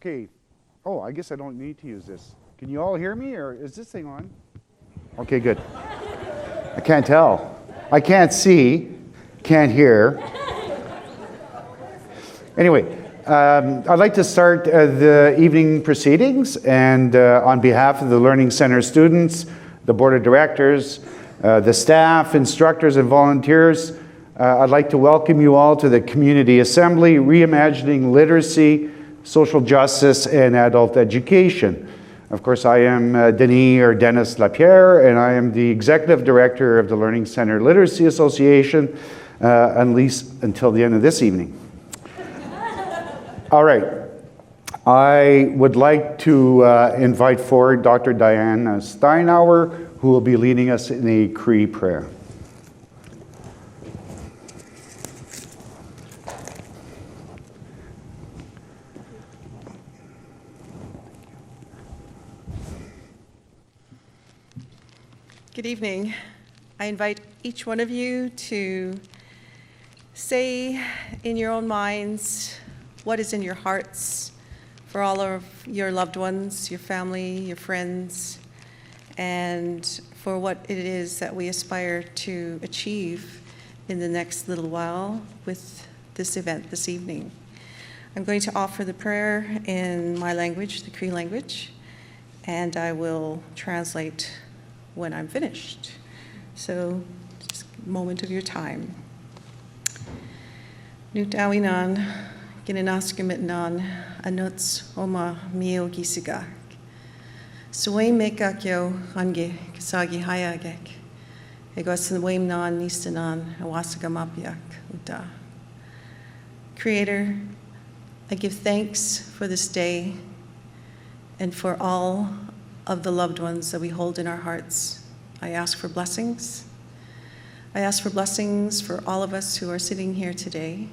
Okay. Oh, I guess I don't need to use this. Can you all hear me, or is this thing on? Okay, good. I can't tell. I can't see, can't hear. Anyway, I'd like to start the evening proceedings, and on behalf of the Learning Center students, the board of directors, the staff, instructors, and volunteers, I'd like to welcome you all to the Community Assembly, Reimagining Literacy, Social Justice, and Adult Education. Of course, I am Dennis Lapierre, and I am the Executive Director of the Learning Center Literacy Association, at least until the end of this evening. All right. I would like to invite forward Dr. Diana Steinauer, who will be leading us in a Cree prayer. Good evening. I invite each one of you to say in your own minds what is in your hearts for all of your loved ones, your family, your friends, and for what it is that we aspire to achieve in the next little while with this event this evening. I'm going to offer the prayer in my language, the Cree language, and I will translate when I'm finished. So just a moment of your time. Nutawinan, ginanaskamitnan, anuts oma mio gisigak. Sway mekakyo hange kasagi hayagek. Egosan waimnan nistanan awasagamapiak uta. Creator, I give thanks for this day and for all of the loved ones that we hold in our hearts. I ask for blessings. I ask for blessings for all of us who are sitting here today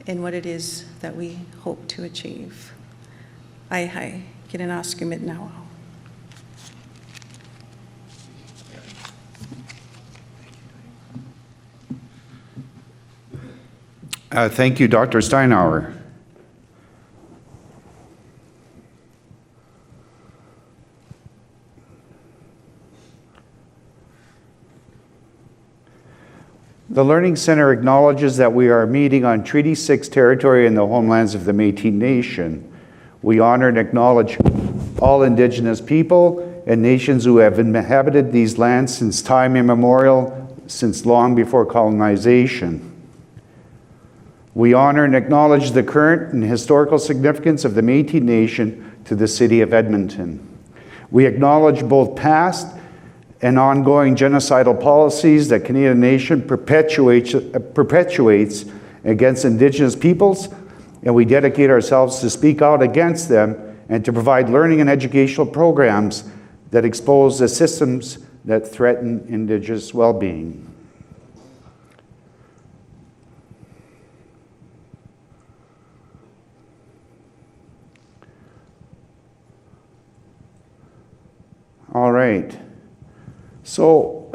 in what it is that we hope to achieve. Ai hai, kinanaskumit now. Thank you, Dr. Steinauer. The Learning Center acknowledges that we are meeting on Treaty 6 territory in the homelands of the Métis Nation. We honor and acknowledge all Indigenous people and nations who have inhabited these lands since time immemorial, since long before colonization. We honor and acknowledge the current and historical significance of the Métis Nation to the city of Edmonton. We acknowledge both past and ongoing genocidal policies that Canadian Nation perpetuates against Indigenous peoples, and we dedicate ourselves to speak out against them and to provide learning and educational programs that expose the systems that threaten Indigenous well-being. All right. So,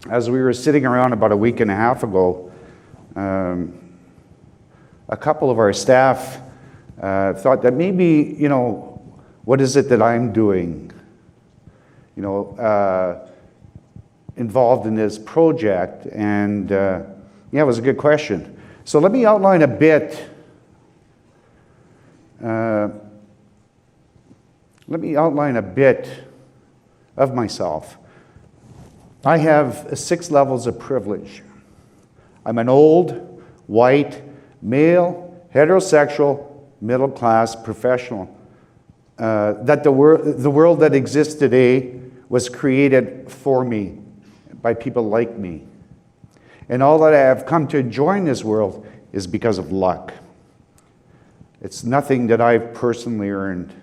as we were sitting around about a week and a half ago, a couple of our staff thought that maybe, what is it that I'm doing, involved in this project? And yeah, it was a good question. So let me outline a bit. Of myself. I have 6 levels of privilege. I'm an old, white, male, heterosexual, middle-class professional. That the world that exists today was created for me, by people like me. And all that I have come to enjoy in this world is because of luck. It's nothing that I've personally earned.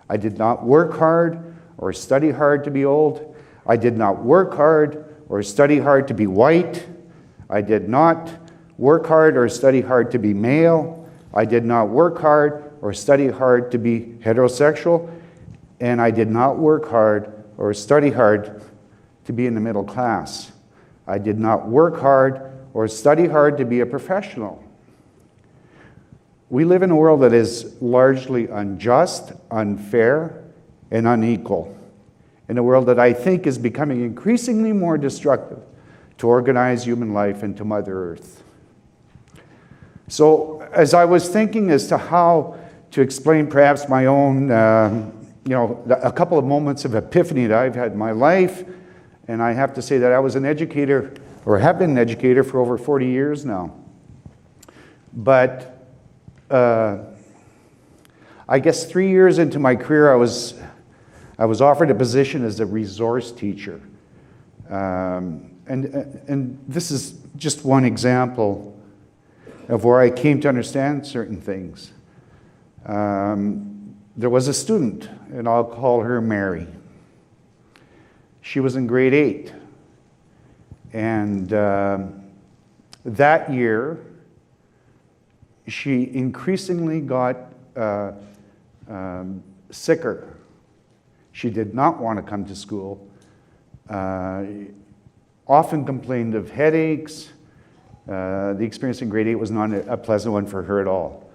I did not work hard or study hard to be old. I did not work hard or study hard to be white. I did not work hard or study hard to be male. I did not work hard or study hard to be heterosexual. And I did not work hard or study hard to be in the middle class. I did not work hard or study hard to be a professional. We live in a world that is largely unjust, unfair, and unequal. In a world that I think is becoming increasingly more destructive to organized human life and to Mother Earth. So as I was thinking as to how to explain perhaps my own, a couple of moments of epiphany that I've had in my life, and I have to say that I was an educator, or have been an educator for over 40 years now. But I guess 3 years into my career, I was offered a position as a resource teacher. And this is just one example of where I came to understand certain things. There was a student, and I'll call her Mary. She was in grade 8. And that year, she increasingly got sicker. She did not want to come to school. Often complained of headaches. The experience in grade 8 was not a pleasant one for her at all.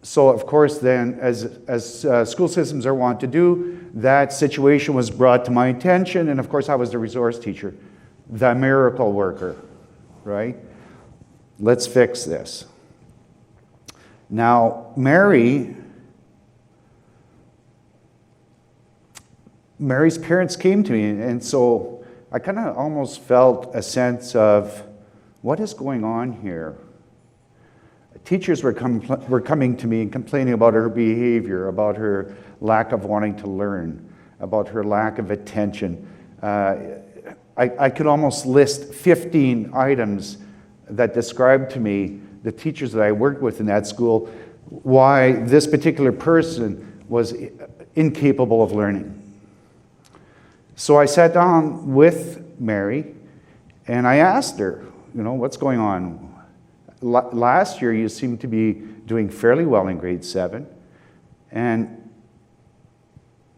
So of course then, as school systems are wont to do, that situation was brought to my attention, and of course I was the resource teacher, the miracle worker, right? Let's fix this. Now, Mary's parents came to me, and so I kind of almost felt a sense of, what is going on here? Teachers were coming to me and complaining about her behavior, about her lack of wanting to learn, about her lack of attention. I could almost list 15 items that described to me, the teachers that I worked with in that school, why this particular person was incapable of learning. So I sat down with Mary and I asked her, what's going on? Last year you seemed to be doing fairly well in grade 7, and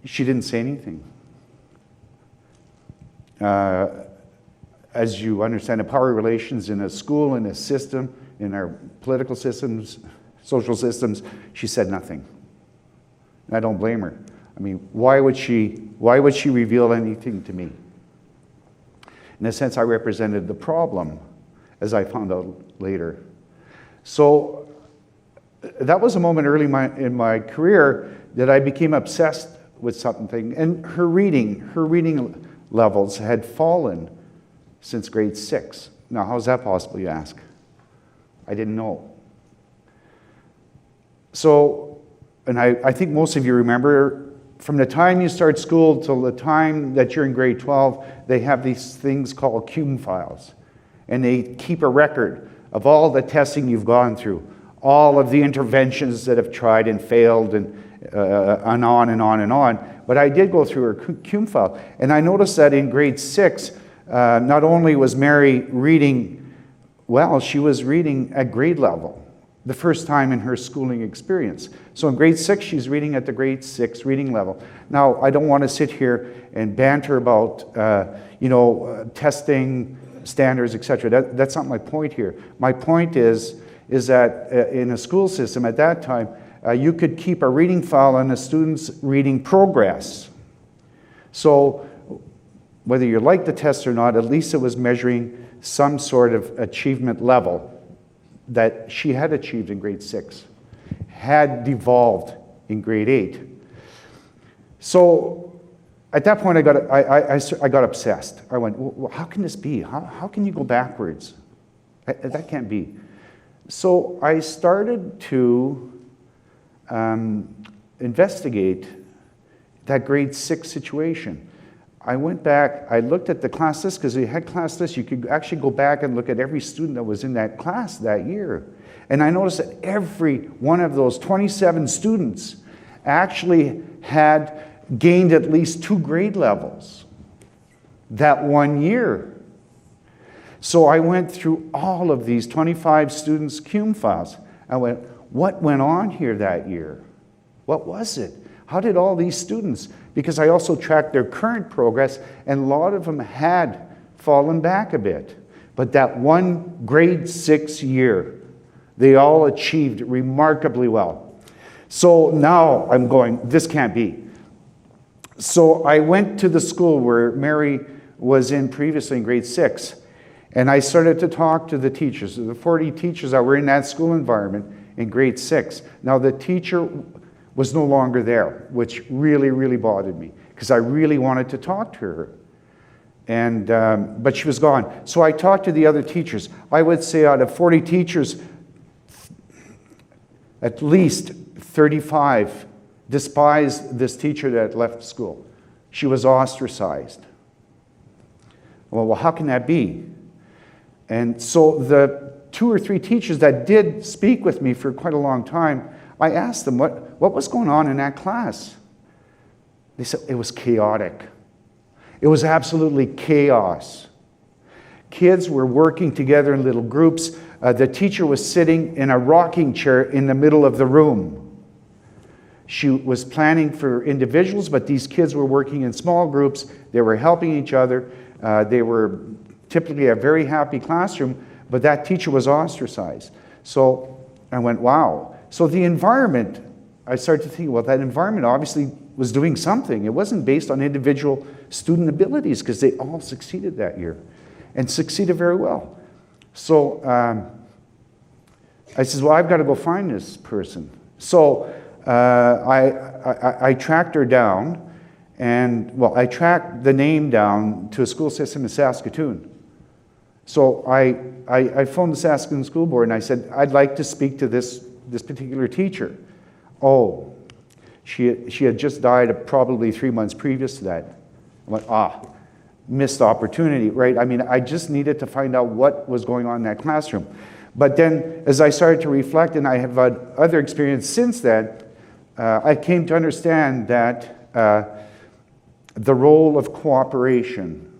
she didn't say anything. As you understand the power relations in a school, in a system, in our political systems, social systems, she said nothing. And I don't blame her. I mean, why would she reveal anything to me? In a sense, I represented the problem, as I found out later. So that was a moment early in my career that I became obsessed with something. And her reading levels had fallen since grade 6. Now, how is that possible, you ask? I didn't know. So, and I think most of you remember, from the time you start school till the time that you're in grade 12, they have these things called CUM Files. And they keep a record of all the testing you've gone through, all of the interventions that have tried and failed, and on and on and on. But I did go through her CUM file, and I noticed that in grade 6, not only was Mary reading well, she was reading at grade level, the first time in her schooling experience. So in grade 6, she's reading at the grade 6 reading level. Now, I don't want to sit here and banter about, testing standards, etc. That's not my point here. My point is that in a school system at that time, you could keep a reading file on a student's reading progress. So whether you like the test or not, at least it was measuring some sort of achievement level that she had achieved in grade 6, had devolved in grade 8. So at that point, I got obsessed. I went, well, how can this be? How can you go backwards? That can't be. So I started to investigate that grade 6 situation. I went back, I looked at the class list, because they had class lists. You could actually go back and look at every student that was in that class that year. And I noticed that every one of those 27 students actually had gained at least 2 grade levels that one year. So I went through all of these 25 students' CUM files. I went, what went on here that year? What was it? How did all these students, because I also tracked their current progress, and a lot of them had fallen back a bit. But that one grade 6 year, They all achieved remarkably well. So now I'm going, this can't be. So I went to the school where Mary was in previously in grade 6, and I started to talk to the teachers, the 40 teachers that were in that school environment in grade 6. Now the teacher was no longer there, which really, really bothered me, because I really wanted to talk to her. And, but she was gone. So I talked to the other teachers. I would say out of 40 teachers, at least 35 despised this teacher that left school. She was ostracized. Well, how can that be? And so the 2 or 3 teachers that did speak with me for quite a long time, I asked them what was going on in that class. They said it was chaotic. It was absolutely chaos. Kids were working together in little groups. The teacher was sitting in a rocking chair in the middle of the room. She was planning for individuals, but these kids were working in small groups. They were helping each other. They were typically a very happy classroom, but that teacher was ostracized. So I went, wow. So the environment, I started to think, well, that environment obviously was doing something. It wasn't based on individual student abilities, because they all succeeded that year and succeeded very well. So I says, well, I've got to go find this person. So I tracked her down, and, well, I tracked the name down to a school system in Saskatoon. So I phoned the Saskatoon School Board, and I said, I'd like to speak to this particular teacher. Oh, she had just died probably 3 months previous to that. I went, missed opportunity, right? I mean, I just needed to find out what was going on in that classroom. But then, as I started to reflect, and I have had other experience since then, I came to understand that the role of cooperation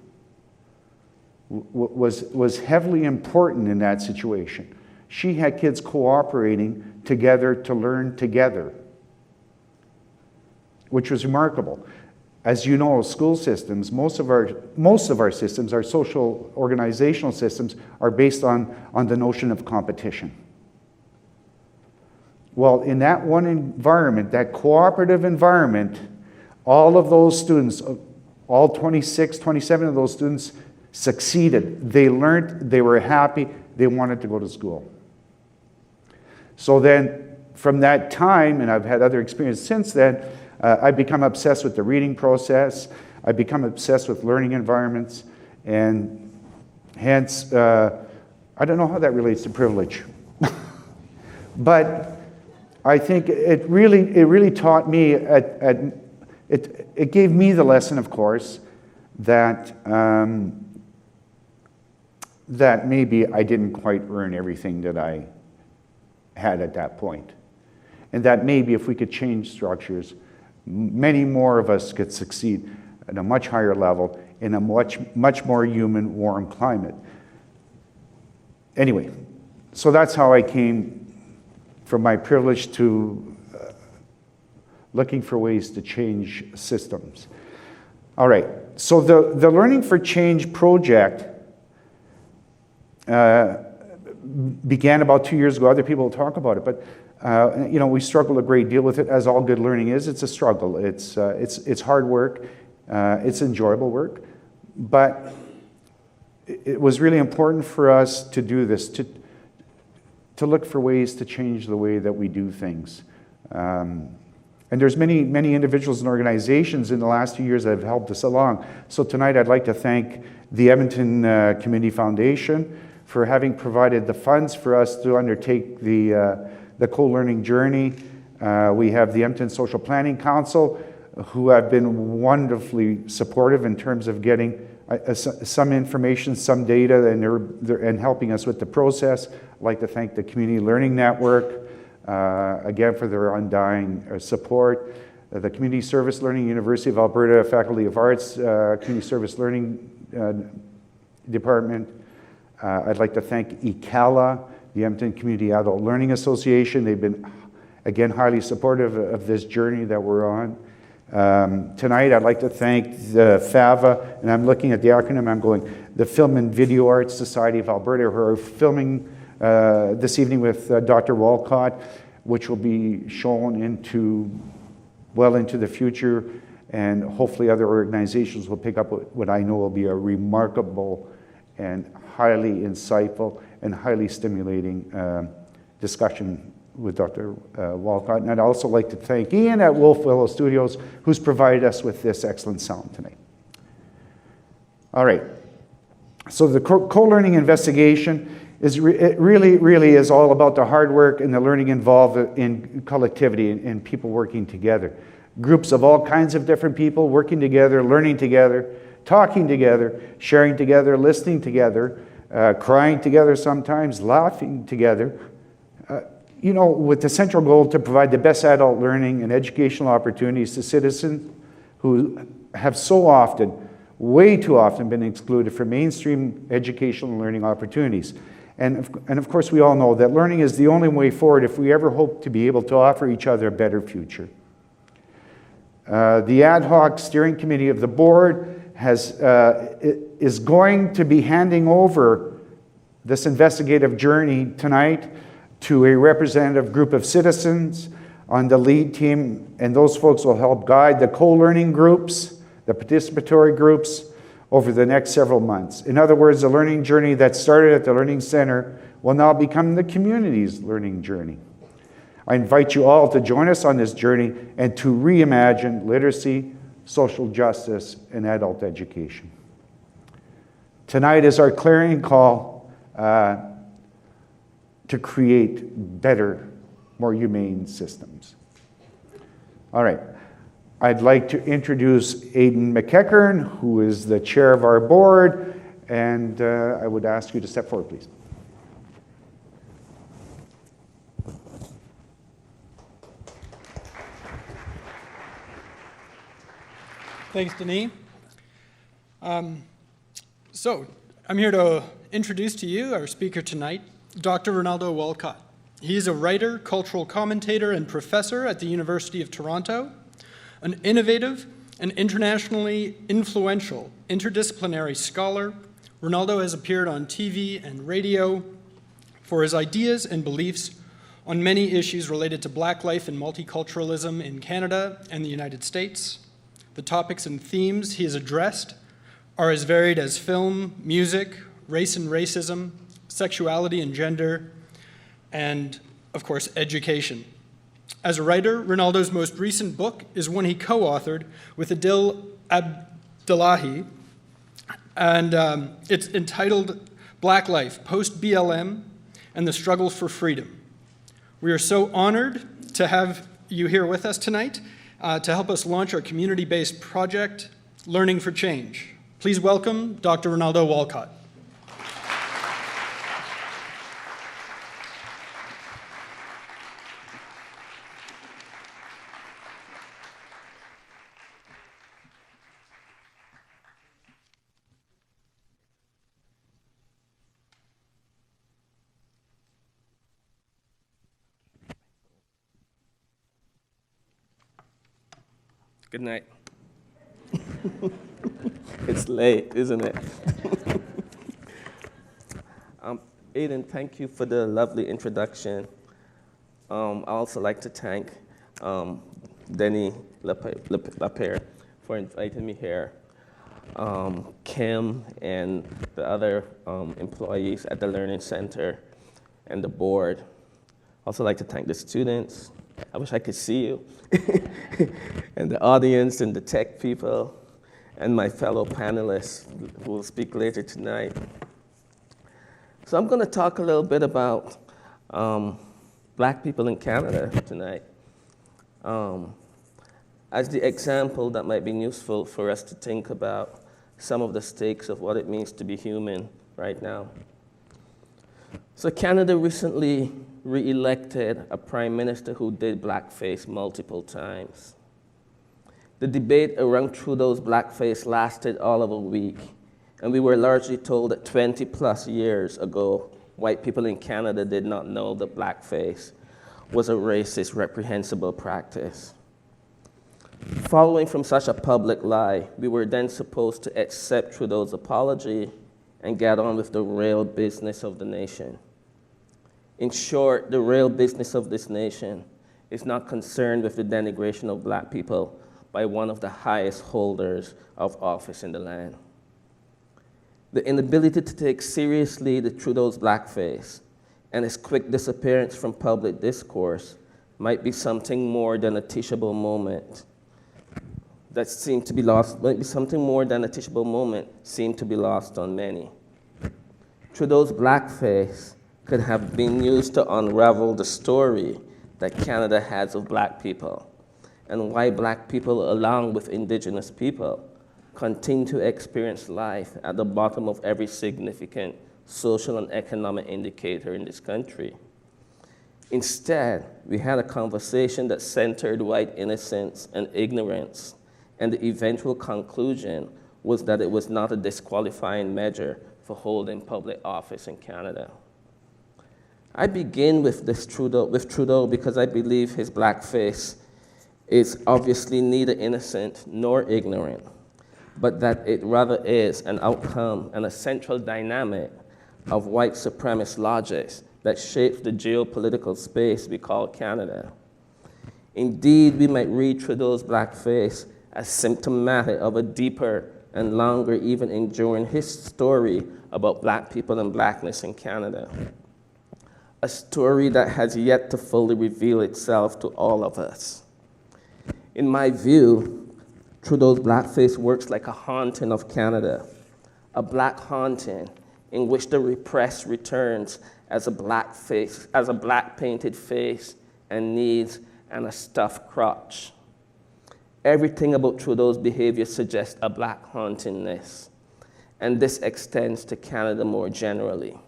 was heavily important in that situation. She had kids cooperating together to learn together, which was remarkable. As you know, school systems, most of our systems, our social organizational systems, are based on the notion of competition. Well, in that one environment, that cooperative environment, all of those students, all 26, 27 of those students succeeded. They learned, they were happy, they wanted to go to school. So then, from that time, and I've had other experience since then, I've become obsessed with the reading process. I've become obsessed with learning environments, and hence, I don't know how that relates to privilege. But I think it really taught me, it gave me the lesson, of course, that that maybe I didn't quite earn everything that I had at that point. And that maybe if we could change structures, many more of us could succeed at a much higher level in a much more human, warm climate. Anyway, so that's how I came from my privilege to looking for ways to change systems. All right, so the Learning for Change project began about 2 years ago. Other people will talk about it, but you know, we struggle a great deal with it, as all good learning is. It's a struggle. It's hard work. It's enjoyable work, but it was really important for us to do this, to look for ways to change the way that we do things. And there's many individuals and organizations in the last 2 years that have helped us along. So tonight I'd like to thank the Edmonton Community Foundation for having provided the funds for us to undertake the co-learning journey. We have the Edmonton Social Planning Council, who have been wonderfully supportive in terms of getting some information, some data, and helping us with the process. I'd like to thank the Community Learning Network, again, for their undying support. The Community Service Learning, University of Alberta Faculty of Arts, Community Service Learning Department. I'd like to thank ECALA, the Edmonton Community Adult Learning Association. They've been, again, highly supportive of this journey that we're on. Tonight, I'd like to thank the FAVA, and I'm looking at the acronym, I'm going, the Film and Video Arts Society of Alberta, who are filming this evening with Dr. Walcott, which will be shown well into the future, and hopefully other organizations will pick up what I know will be a remarkable and highly insightful and highly stimulating discussion with Dr. Walcott. And I'd also like to thank Ian at Wolf Willow Studios, who's provided us with this excellent sound tonight. All right. So the CoLearning Investigation it really is all about the hard work and the learning involved in collectivity and people working together. Groups of all kinds of different people working together, learning together, talking together, sharing together, listening together, crying together sometimes, laughing together, with the central goal to provide the best adult learning and educational opportunities to citizens who have so often, way too often, been excluded from mainstream educational and learning opportunities. And of course, we all know that learning is the only way forward if we ever hope to be able to offer each other a better future. The ad hoc steering committee of the board is going to be handing over this investigative journey tonight to a representative group of citizens on the lead team, and those folks will help guide the co-learning groups, the participatory groups, over the next several months. In other words, the learning journey that started at the Learning Center will now become the community's learning journey. I invite you all to join us on this journey and to reimagine literacy, social justice, and adult education. Tonight is our clarion call to create better, more humane systems. All right. I'd like to introduce Aidan McEachern, who is the chair of our board, and I would ask you to step forward, please. Thanks, Denis. So I'm here to introduce to you our speaker tonight, Dr. Rinaldo Walcott. He's a writer, cultural commentator, and professor at the University of Toronto, an innovative and internationally influential interdisciplinary scholar. Rinaldo has appeared on TV and radio for his ideas and beliefs on many issues related to BlackLife and multiculturalism in Canada and the United States. The topics and themes he has addressed are as varied as film, music, race and racism, sexuality and gender, and, of course, education. As a writer, Rinaldo's most recent book is one he co-authored with Idil Abdillahi, and it's entitled BlackLife, Post-BLM, and the Struggle for Freedom. We are so honored to have you here with us tonight to help us launch our community-based project, Learning for Change. Please welcome Dr. Rinaldo Walcott. Good night. It's late, isn't it? Aidan, thank you for the lovely introduction. I also like to thank Denis Lapierre for inviting me here, Kim and the other employees at the Learning Center and the board. Also like to thank the students. I wish I could see you. And the audience and the tech people and my fellow panelists who will speak later tonight. So I'm going to talk a little bit about Black people in Canada tonight as the example that might be useful for us to think about some of the stakes of what it means to be human right now. So Canada recently re-elected a prime minister who did blackface multiple times. The debate around Trudeau's blackface lasted all of a week, and we were largely told that 20 plus years ago, white people in Canada did not know that blackface was a racist, reprehensible practice. Following from such a public lie, we were then supposed to accept Trudeau's apology and get on with the real business of the nation. In short, the real business of this nation is not concerned with the denigration of black people by one of the highest holders of office in the land. The inability to take seriously the Trudeau's blackface and his quick disappearance from public discourse might be something more than a teachable moment that seemed to be lost, might be something more than a teachable moment seemed to be lost on many. Trudeau's blackface could have been used to unravel the story that Canada has of black people and why black people, along with Indigenous people, continue to experience life at the bottom of every significant social and economic indicator in this country. Instead, we had a conversation that centered white innocence and ignorance, and the eventual conclusion was that it was not a disqualifying measure for holding public office in Canada. I begin with Trudeau because I believe his blackface is obviously neither innocent nor ignorant, but that it rather is an outcome and a central dynamic of white supremacist logics that shapes the geopolitical space we call Canada. Indeed, we might read Trudeau's blackface as symptomatic of a deeper and longer, even enduring story about black people and blackness in Canada. A story that has yet to fully reveal itself to all of us. In my view, Trudeau's blackface works like a haunting of Canada, a black haunting in which the repressed returns as a black painted face and knees and a stuffed crotch. Everything about Trudeau's behavior suggests a black hauntingness, and this extends to Canada more generally.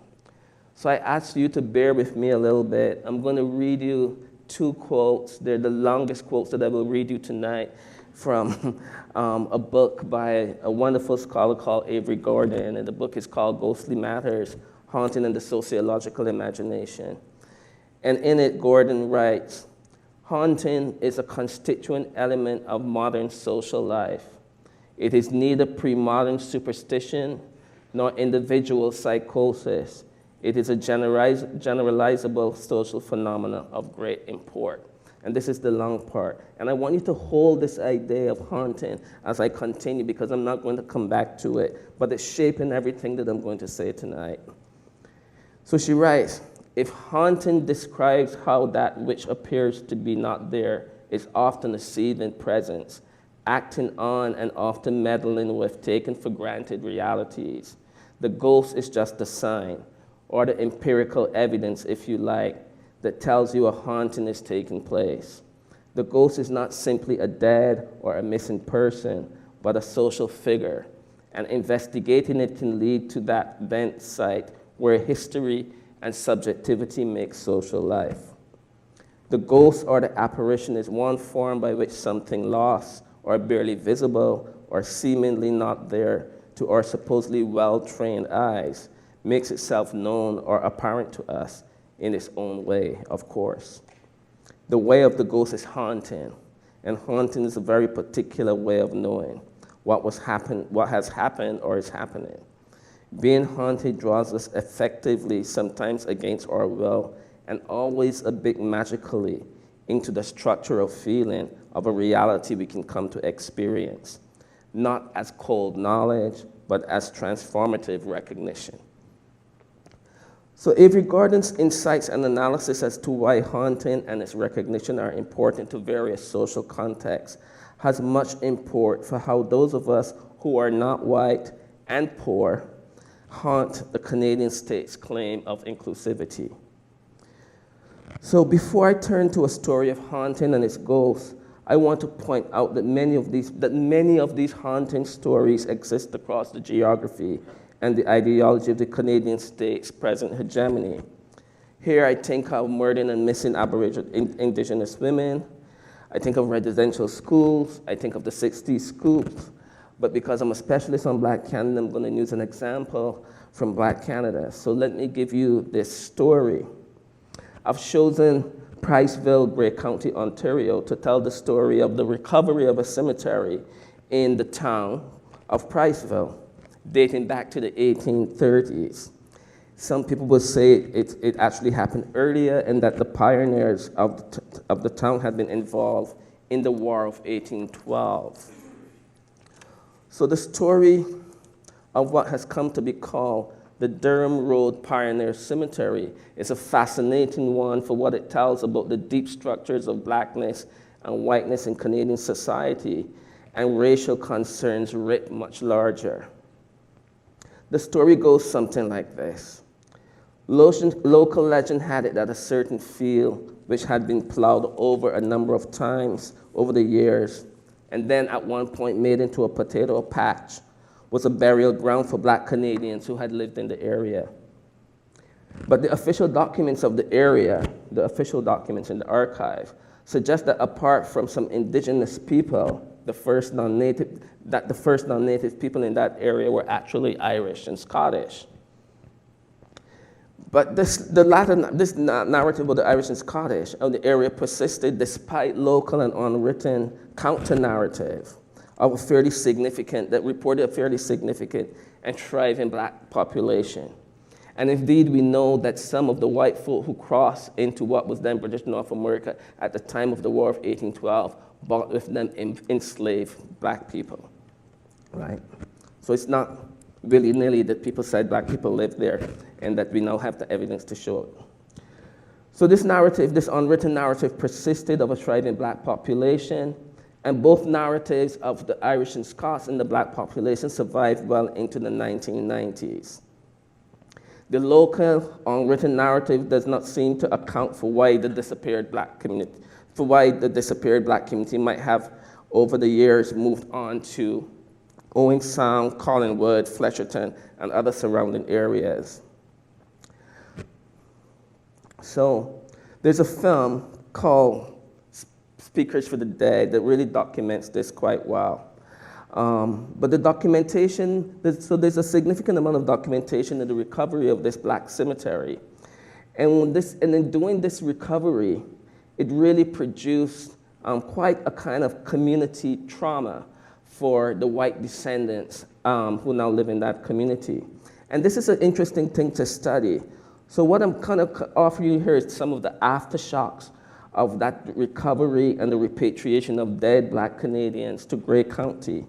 So I ask you to bear with me a little bit. I'm going to read you two quotes. They're the longest quotes that I will read you tonight from a book by a wonderful scholar called Avery Gordon, and the book is called Ghostly Matters, Haunting and the Sociological Imagination. And in it, Gordon writes, "Haunting is a constituent element of modern social life. It is neither pre-modern superstition nor individual psychosis. It is a generalizable social phenomenon of great import." And this is the long part. And I want you to hold this idea of haunting as I continue, because I'm not going to come back to it, but it's shaping everything that I'm going to say tonight. So she writes, "If haunting describes how that which appears to be not there is often a seething presence, acting on and often meddling with taken for granted realities, the ghost is just a sign, or the empirical evidence, if you like, that tells you a haunting is taking place. The ghost is not simply a dead or a missing person, but a social figure, and investigating it can lead to that event site where history and subjectivity make social life. The ghost or the apparition is one form by which something lost or barely visible or seemingly not there to our supposedly well-trained eyes makes itself known or apparent to us in its own way, of course. The way of the ghost is haunting, and haunting is a very particular way of knowing what has happened or is happening. Being haunted draws us effectively, sometimes against our will, and always a bit magically into the structural feeling of a reality we can come to experience, not as cold knowledge, but as transformative recognition. So Avery Gordon's insights and analysis as to why haunting and its recognition are important to various social contexts has much import for how those of us who are not white and poor haunt the Canadian state's claim of inclusivity. So before I turn to a story of haunting and its ghosts, I want to point out that many of these haunting stories exist across the geography and the ideology of the Canadian state's present hegemony. Here I think of murdering and missing Aboriginal Indigenous women. I think of residential schools. I think of the 60s scoops. But because I'm a specialist on Black Canada, I'm going to use an example from Black Canada. So let me give you this story. I've chosen Priceville, Grey County, Ontario, to tell the story of the recovery of a cemetery in the town of Priceville, dating back to the 1830s. Some people would say it actually happened earlier and that the pioneers of the town had been involved in the War of 1812. So the story of what has come to be called the Durham Road Pioneer Cemetery is a fascinating one for what it tells about the deep structures of blackness and whiteness in Canadian society, and racial concerns writ much larger. The story goes something like this. Local legend had it that a certain field, which had been plowed over a number of times over the years, and then at one point made into a potato patch, was a burial ground for Black Canadians who had lived in the area. But the official documents of the area, the official documents in the archive, suggest that apart from some indigenous people, the first non-native people in that area were actually Irish and Scottish. But this narrative of the Irish and Scottish of the area persisted despite local and unwritten counter-narrative of a fairly significant, that reported a fairly significant and thriving Black population. And indeed, we know that some of the white folk who crossed into what was then British North America at the time of the War of 1812 brought with them enslaved Black people, right? So it's not willy-nilly that people said Black people lived there and that we now have the evidence to show it. So this narrative, this unwritten narrative persisted of a thriving Black population, and both narratives of the Irish and Scots and the Black population survived well into the 1990s. The local unwritten narrative does not seem to account for why the disappeared Black community, might have over the years moved on to Owen Sound, Collingwood, Fletcherton, and other surrounding areas. So there's a film called Speakers for the Dead that really documents this quite well. But the documentation, so there's a significant amount of documentation in the recovery of this Black cemetery. And in doing this recovery, it really produced quite a kind of community trauma for the white descendants who now live in that community. And this is an interesting thing to study. So what I'm kind of offering you here is some of the aftershocks of that recovery and the repatriation of dead Black Canadians to Grey County.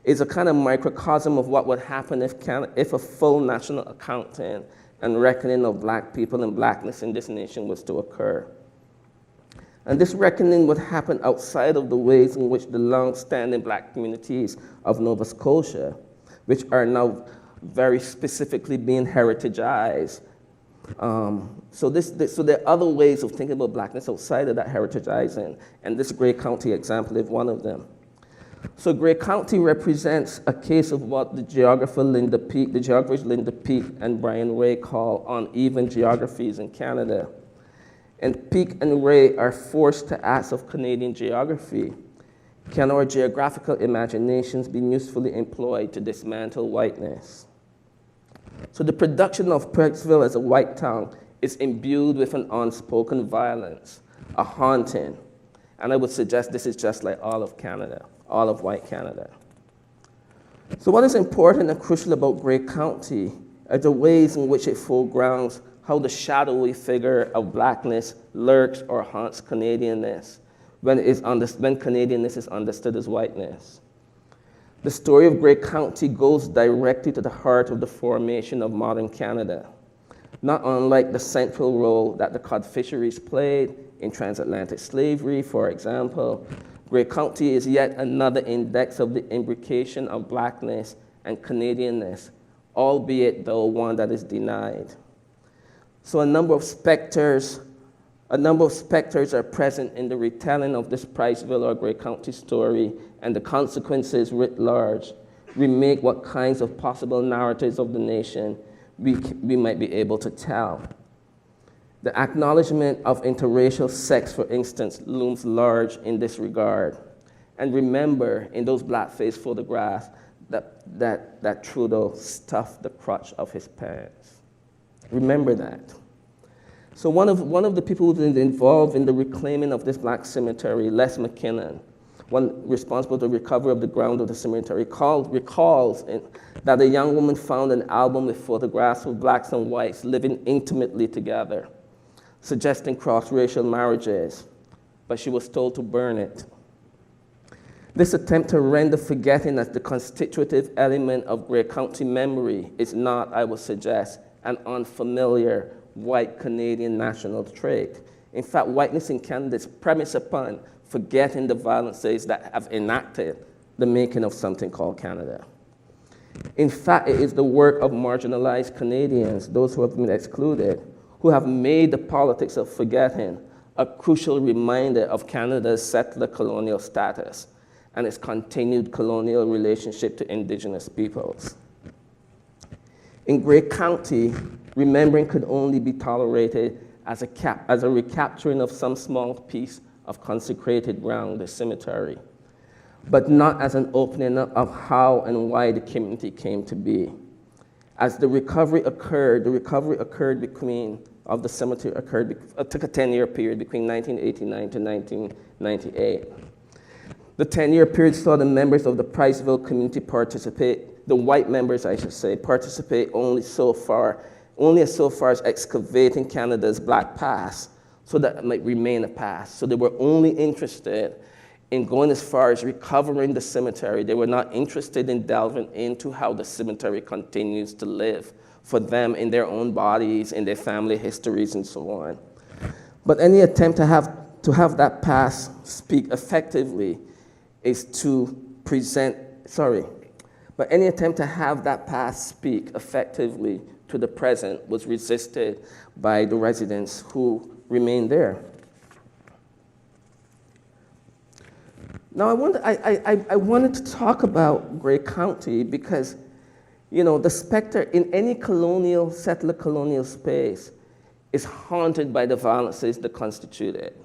Is a kind of microcosm of what would happen if a full national accounting and reckoning of Black people and Blackness in this nation was to occur. And this reckoning would happen outside of the ways in which the long-standing Black communities of Nova Scotia, which are now very specifically being heritageized. So there are other ways of thinking about Blackness outside of that heritageizing, and this Grey County example is one of them. So Grey County represents a case of what the geographers Linda Peake and Brian Ray call uneven geographies in Canada. And Peake and Ray are forced to ask of Canadian geography, can our geographical imaginations be usefully employed to dismantle whiteness? So the production of Perksville as a white town is imbued with an unspoken violence, a haunting. And I would suggest this is just like all of Canada. All of white Canada. So what is important and crucial about Grey County are the ways in which it foregrounds how the shadowy figure of Blackness lurks or haunts Canadianness when Canadianness is understood as whiteness. The story of Grey County goes directly to the heart of the formation of modern Canada, not unlike the central role that the cod fisheries played in transatlantic slavery, for example. Grey County is yet another index of the imbrication of Blackness and Canadianness, albeit though one that is denied. So a number of specters are present in the retelling of this Priceville or Grey County story, and the consequences writ large remake what kinds of possible narratives of the nation we might be able to tell. The acknowledgement of interracial sex, for instance, looms large in this regard. And remember, in those blackface photographs, that Trudeau stuffed the crotch of his pants. Remember that. So one of the people who's been involved in the reclaiming of this Black cemetery, Les McKinnon, one responsible for the recovery of the ground of the cemetery, recalls that a young woman found an album with photographs of blacks and whites living intimately together, suggesting cross-racial marriages, but she was told to burn it. This attempt to render forgetting as the constitutive element of Grey County memory is not, I would suggest, an unfamiliar white Canadian national trait. In fact, whiteness in Canada is premised upon forgetting the violences that have enacted the making of something called Canada. In fact, it is the work of marginalized Canadians, those who have been excluded, who have made the politics of forgetting a crucial reminder of Canada's settler colonial status and its continued colonial relationship to Indigenous peoples. In Grey County, remembering could only be tolerated as a recapturing of some small piece of consecrated ground, the cemetery, but not as an opening up of how and why the community came to be. As the recovery occurred of the cemetery took a 10-year period between 1989 to 1998. The 10-year period saw the members of the Priceville community participate, the white members, I should say, participate only as so far as excavating Canada's Black Past, so that it might remain a past. So they were only interested in going as far as recovering the cemetery. They were not interested in delving into how the cemetery continues to live for them in their own bodies, in their family histories, and so on. But any attempt to have that past speak effectively is to but any attempt to have that past speak effectively to the present was resisted by the residents who remained there. Now, I wanted to talk about Grey County because, the specter in any settler colonial space is haunted by the violences that constitute it.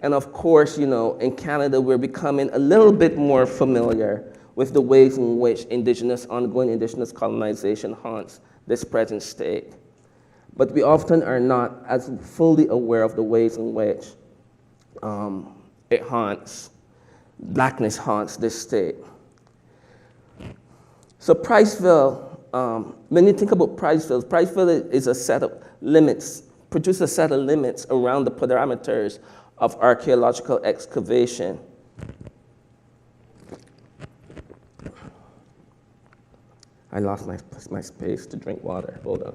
And of course, in Canada, we're becoming a little bit more familiar with the ways in which ongoing Indigenous colonization haunts this present state. But we often are not as fully aware of the ways in which Blackness haunts this state. So Priceville, when you think about Priceville is a set of limits, produces a set of limits around the parameters of archaeological excavation. I lost my space to drink water. Hold on.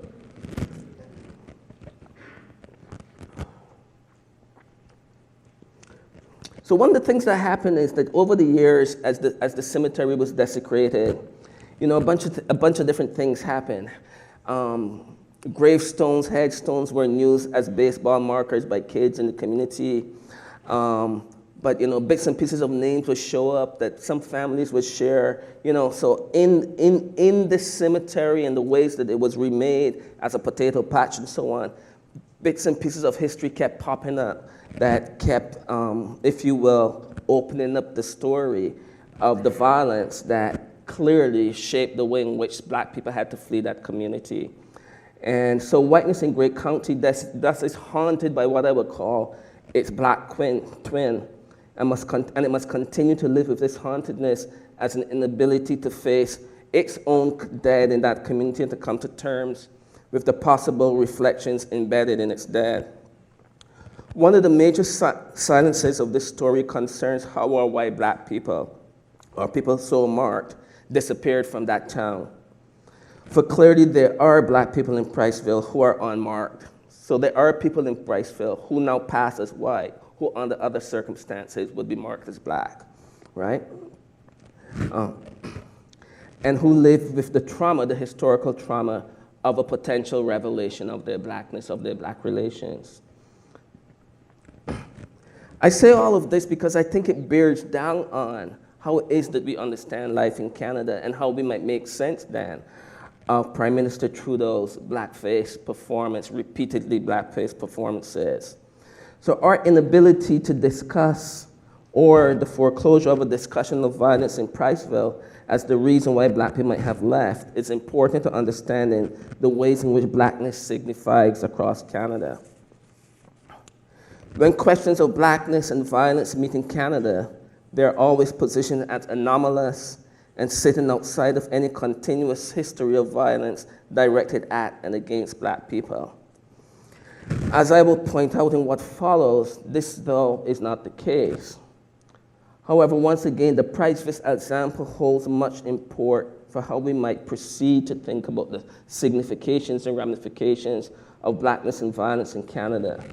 So one of the things that happened is that over the years, as the cemetery was desecrated, a bunch of different things happened. Gravestones, headstones were used as baseball markers by kids in the community. But bits and pieces of names would show up that some families would share. So in this cemetery and the ways that it was remade as a potato patch and so on, bits and pieces of history kept popping up that kept, if you will, opening up the story of the violence that clearly shaped the way in which Black people had to flee that community. And so whiteness in Grey County thus is haunted by what I would call its Black twin, and it must continue to live with this hauntedness as an inability to face its own dead in that community and to come to terms with the possible reflections embedded in its dead. One of the major silences of this story concerns how our white Black people, or people so marked, disappeared from that town. For clearly, there are Black people in Priceville who are unmarked. So there are people in Priceville who now pass as white, who under other circumstances would be marked as Black, right? And who live with the trauma, the historical trauma, of a potential revelation of their Blackness, of their Black relations. I say all of this because I think it bears down on how it is that we understand life in Canada and how we might make sense then of Prime Minister Trudeau's blackface performance, repeatedly blackface performances. So our inability to discuss or the foreclosure of a discussion of violence in Priceville as the reason why Black people might have left is important to understanding the ways in which Blackness signifies across Canada. When questions of Blackness and violence meet in Canada, They're always positioned as anomalous and sitting outside of any continuous history of violence directed at and against Black people. As I will point out in what follows, this, though, is not the case. However, once again, the Price-Vis example holds much import for how we might proceed to think about the significations and ramifications of Blackness and violence in Canada.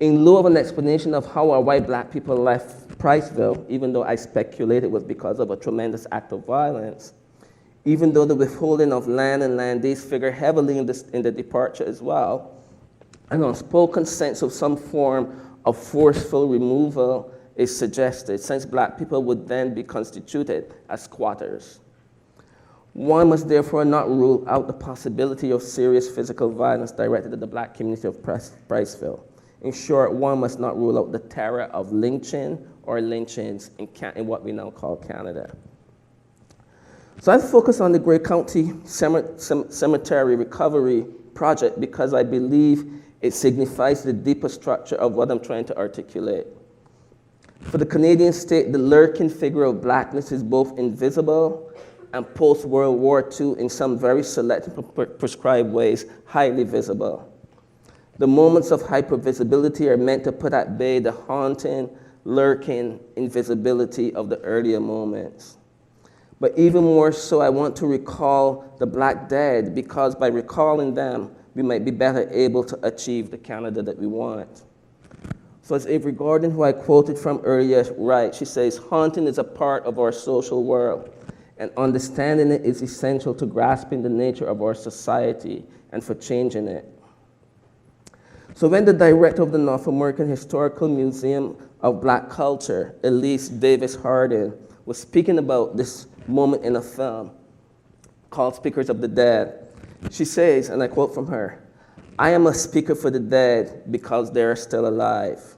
In lieu of an explanation of how or why Black people left Priceville, even though I speculate it was because of a tremendous act of violence, even though the withholding of land and landees figure heavily in the departure as well, an unspoken sense of some form of forceful removal is suggested, since Black people would then be constituted as squatters. One must therefore not rule out the possibility of serious physical violence directed at the Black community of Priceville. In short, one must not rule out the terror of lynching or lynchings in what we now call Canada. So I focus on the Grey County Cemetery Recovery Project because I believe it signifies the deeper structure of what I'm trying to articulate. For the Canadian state, the lurking figure of Blackness is both invisible and post-World War II in some very select prescribed ways, highly visible. The moments of hypervisibility are meant to put at bay the haunting, lurking invisibility of the earlier moments. But even more so, I want to recall the Black dead, because by recalling them, we might be better able to achieve the Canada that we want. So as Avery Gordon, who I quoted from earlier, writes, she says, haunting is a part of our social world, and understanding it is essential to grasping the nature of our society and for changing it. So when the director of the North American Historical Museum of Black Culture, Elise Davis Hardin, was speaking about this moment in a film called Speakers of the Dead, she says, and I quote from her, "I am a speaker for the dead because they are still alive."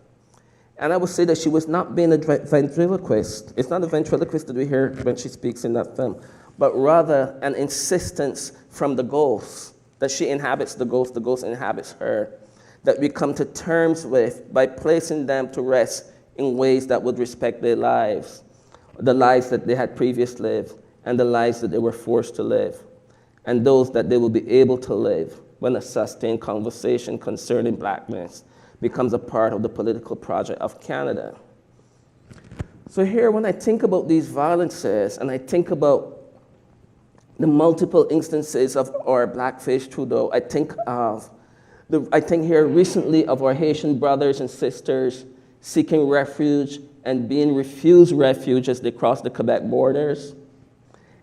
And I would say that she was not being a ventriloquist. It's not a ventriloquist that we hear when she speaks in that film, but rather an insistence from the ghosts, that she inhabits the ghost inhabits her, that we come to terms with by placing them to rest in ways that would respect their lives, the lives that they had previously lived, and the lives that they were forced to live, and those that they will be able to live when a sustained conversation concerning Blackness becomes a part of the political project of Canada. So here, when I think about these violences, and I think about the multiple instances of our blackface Trudeau, I think here recently of our Haitian brothers and sisters seeking refuge and being refused refuge as they cross the Quebec borders.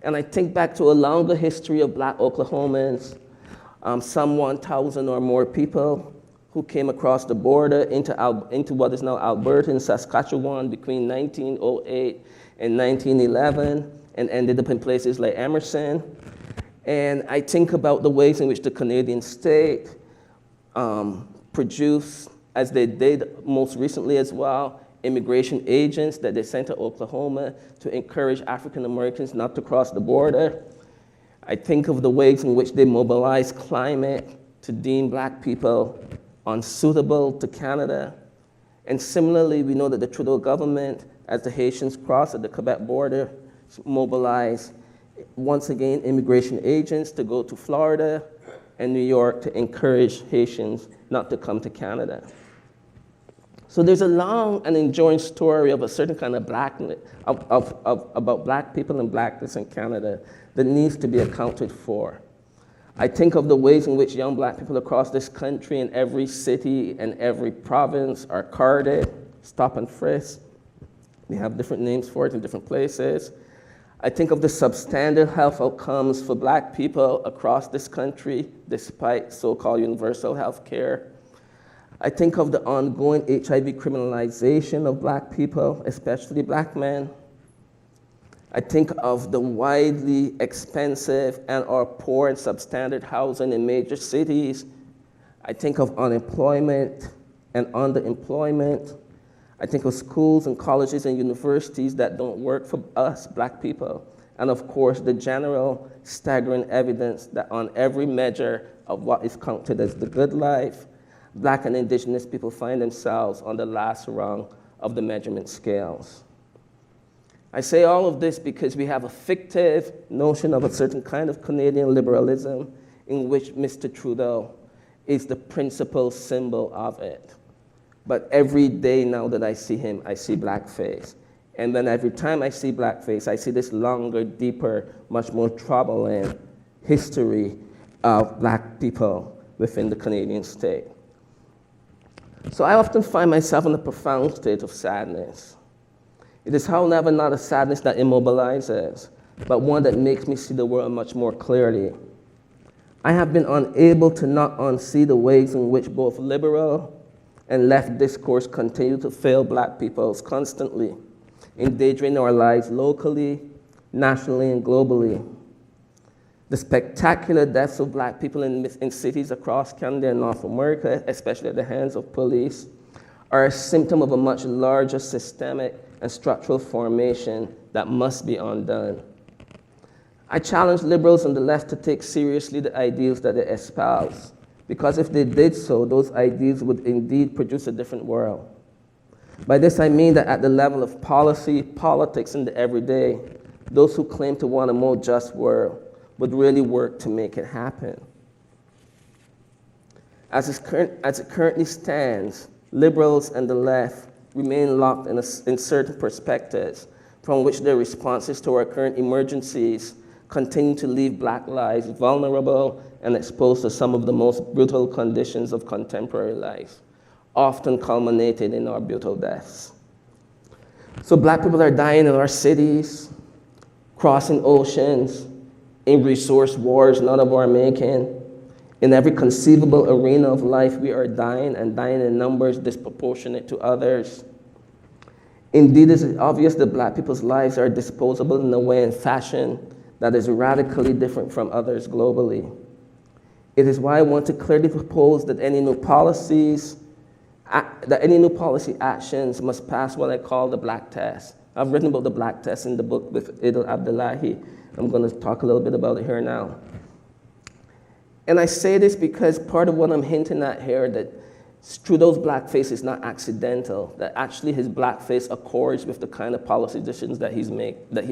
And I think back to a longer history of Black Oklahomans, some 1,000 or more people who came across the border into what is now Alberta and Saskatchewan between 1908 and 1911 and ended up in places like Emerson. And I think about the ways in which the Canadian state produced, as they did most recently as well, immigration agents that they sent to Oklahoma to encourage African Americans not to cross the border. I think of the ways in which they mobilized climate to deem Black people unsuitable to Canada. And similarly, we know that the Trudeau government, as the Haitians crossed at the Quebec border, mobilized, once again, immigration agents to go to Florida and New York to encourage Haitians not to come to Canada. So there's a long and enduring story of a certain kind of blackness, about Black people and Blackness in Canada that needs to be accounted for. I think of the ways in which young Black people across this country in every city and every province are carded, stop and frisk. We have different names for it in different places. I think of the substandard health outcomes for Black people across this country despite so-called universal health care. I think of the ongoing HIV criminalization of Black people, especially Black men. I think of the widely expensive and or poor and substandard housing in major cities. I think of unemployment and underemployment. I think of schools and colleges and universities that don't work for us, Black people. And of course, the general staggering evidence that on every measure of what is counted as the good life, Black and Indigenous people find themselves on the last rung of the measurement scales. I say all of this because we have a fictive notion of a certain kind of Canadian liberalism in which Mr. Trudeau is the principal symbol of it. But every day now that I see him, I see blackface. And then every time I see blackface, I see this longer, deeper, much more troubling history of black people within the Canadian state. So I often find myself in a profound state of sadness. It is, however, not a sadness that immobilizes, but one that makes me see the world much more clearly. I have been unable to not unsee the ways in which both liberal and left discourse continue to fail black peoples constantly, endangering our lives locally, nationally, and globally. The spectacular deaths of black people in cities across Canada and North America, especially at the hands of police, are a symptom of a much larger systemic and structural formation that must be undone. I challenge liberals on the left to take seriously the ideals that they espouse, because if they did so, those ideals would indeed produce a different world. By this I mean that at the level of policy, politics, and the everyday, those who claim to want a more just world would really work to make it happen. As it currently stands, liberals and the left remain locked in certain perspectives from which their responses to our current emergencies continue to leave black lives vulnerable and exposed to some of the most brutal conditions of contemporary life, often culminated in our brutal deaths. So black people are dying in our cities, crossing oceans, in resource wars not of our making. In every conceivable arena of life, we are dying, and dying in numbers disproportionate to others. Indeed, it is obvious that black people's lives are disposable in a way and fashion that is radically different from others globally. It is why I want to clearly propose that any new policy actions must pass what I call the black test. I've written about the black test in the book with Idil Abdillahi. I'm going to talk a little bit about it here now. And I say this because part of what I'm hinting at here, that Trudeau's blackface is not accidental, that actually his blackface accords with the kind of policy decisions that he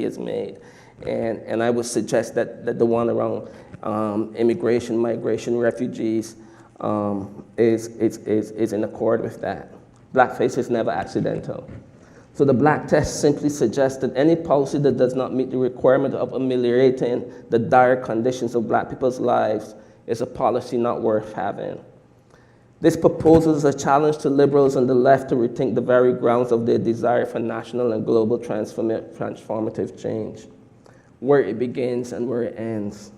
has made. And I would suggest that the one around immigration, migration, refugees is in accord with that. Blackface is never accidental. So the black test simply suggests that any policy that does not meet the requirement of ameliorating the dire conditions of black people's lives is a policy not worth having. This proposal is a challenge to liberals on the left to rethink the very grounds of their desire for national and global transformative change, where it begins and where it ends.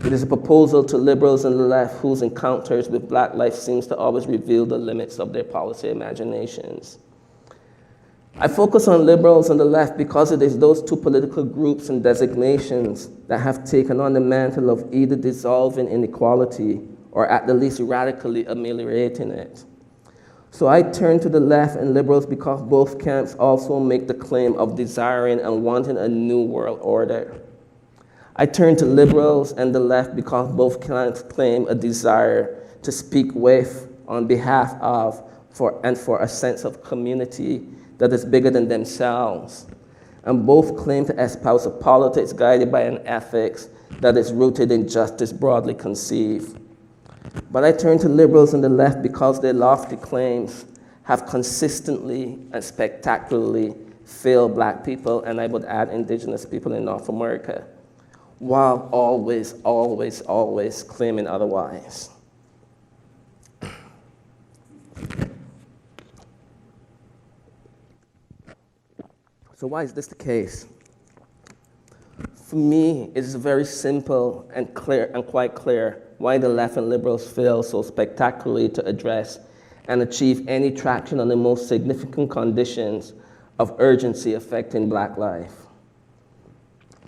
It is a proposal to liberals on the left whose encounters with BlackLife seems to always reveal the limits of their policy imaginations. I focus on liberals on the left because it is those two political groups and designations that have taken on the mantle of either dissolving inequality or at the least radically ameliorating it. So I turn to the left and liberals because both camps also make the claim of desiring and wanting a new world order. I turn to liberals and the left because both camps claim a desire to speak with, on behalf of, for a sense of community that is bigger than themselves. And both claim to espouse a politics guided by an ethics that is rooted in justice broadly conceived. But I turn to liberals on the left because their lofty claims have consistently and spectacularly failed black people, and I would add indigenous people in North America, while always, always, always claiming otherwise. So why is this the case? For me, it is very simple and clear and quite clear why the left and liberals fail so spectacularly to address and achieve any traction on the most significant conditions of urgency affecting black life.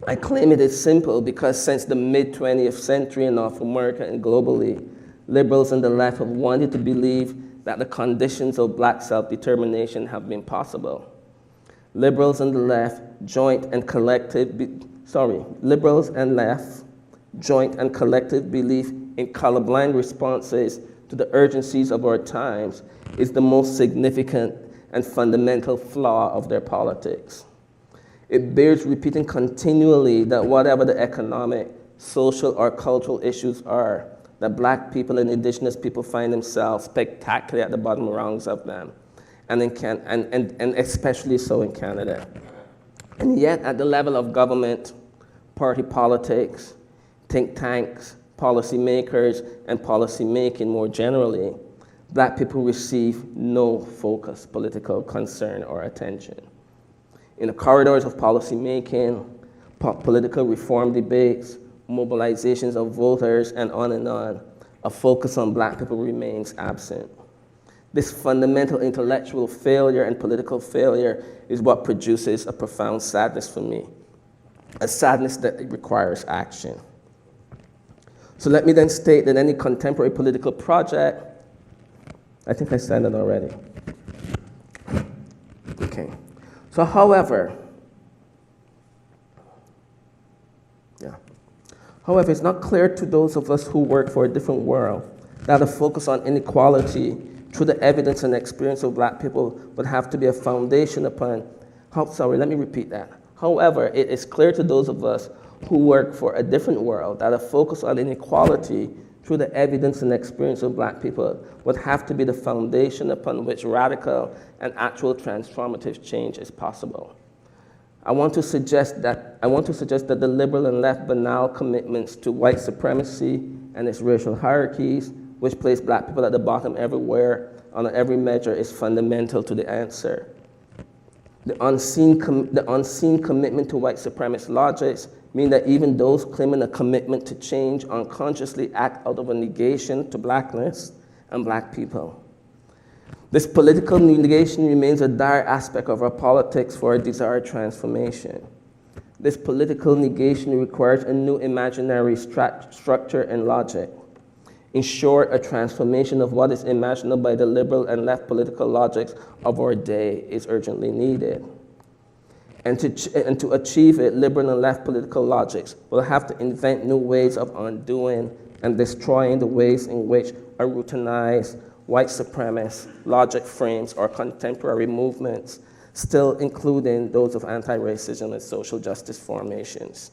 I claim it is simple because since the mid-20th century in North America and globally, liberals and the left have wanted to believe that the conditions of black self-determination have been possible. Liberals and the left, liberals and left, joint and collective belief in colorblind responses to the urgencies of our times is the most significant and fundamental flaw of their politics. It bears repeating continually that whatever the economic, social, or cultural issues are, that Black people and Indigenous people find themselves spectacularly at the bottom rungs of them, and especially so in Canada. And yet, at the level of government, party politics, think tanks, policymakers, and policymaking more generally, Black people receive no focused political concern or attention. In the corridors of policymaking, political reform debates, mobilizations of voters, and on, a focus on Black people remains absent. This fundamental intellectual failure and political failure is what produces a profound sadness for me, a sadness that requires action. So let me then state that any contemporary political project, I think I said it already. Okay. So however, it's not clear to those of us who work for a different world that a focus on inequality through the evidence and experience of Black people would have to be a foundation upon, let me repeat that. However, it is clear to those of us who work for a different world that a focus on inequality through the evidence and experience of Black people would have to be the foundation upon which radical and actual transformative change is possible. I want to suggest that the liberal and left banal commitments to white supremacy and its racial hierarchies, which place Black people at the bottom everywhere on every measure, is fundamental to the answer. The unseen commitment to white supremacist logics mean that even those claiming a commitment to change unconsciously act out of a negation to Blackness and Black people. This political negation remains a dire aspect of our politics for a desired transformation. This political negation requires a new imaginary structure and logic. In short, a transformation of what is imagined by the liberal and left political logics of our day is urgently needed. And to achieve it, liberal and left political logics will have to invent new ways of undoing and destroying the ways in which a routinized white supremacist logic frames our contemporary movements, still including those of anti-racism and social justice formations.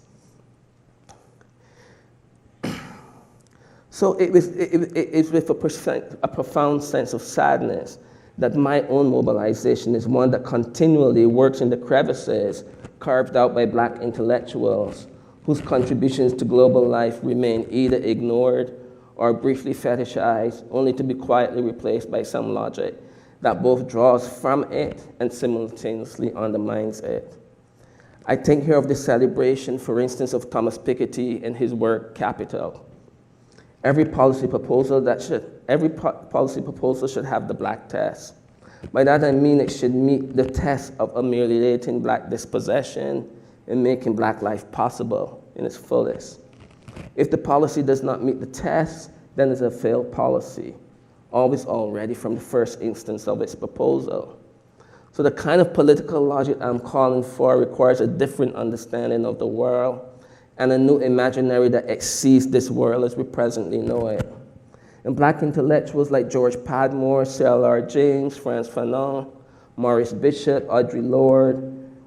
So it is with a profound sense of sadness that my own mobilization is one that continually works in the crevices carved out by Black intellectuals whose contributions to global life remain either ignored or briefly fetishized, only to be quietly replaced by some logic that both draws from it and simultaneously undermines it. I think here of the celebration, for instance, of Thomas Piketty and his work, Capital. Every policy proposal should have the Black test. By that I mean it should meet the test of ameliorating Black dispossession and making Black life possible in its fullest. If the policy does not meet the test, then it's a failed policy, always already from the first instance of its proposal. So the kind of political logic I'm calling for requires a different understanding of the world and a new imaginary that exceeds this world as we presently know it. And Black intellectuals like George Padmore, C.L.R. James, Frantz Fanon, Maurice Bishop, Audre Lorde,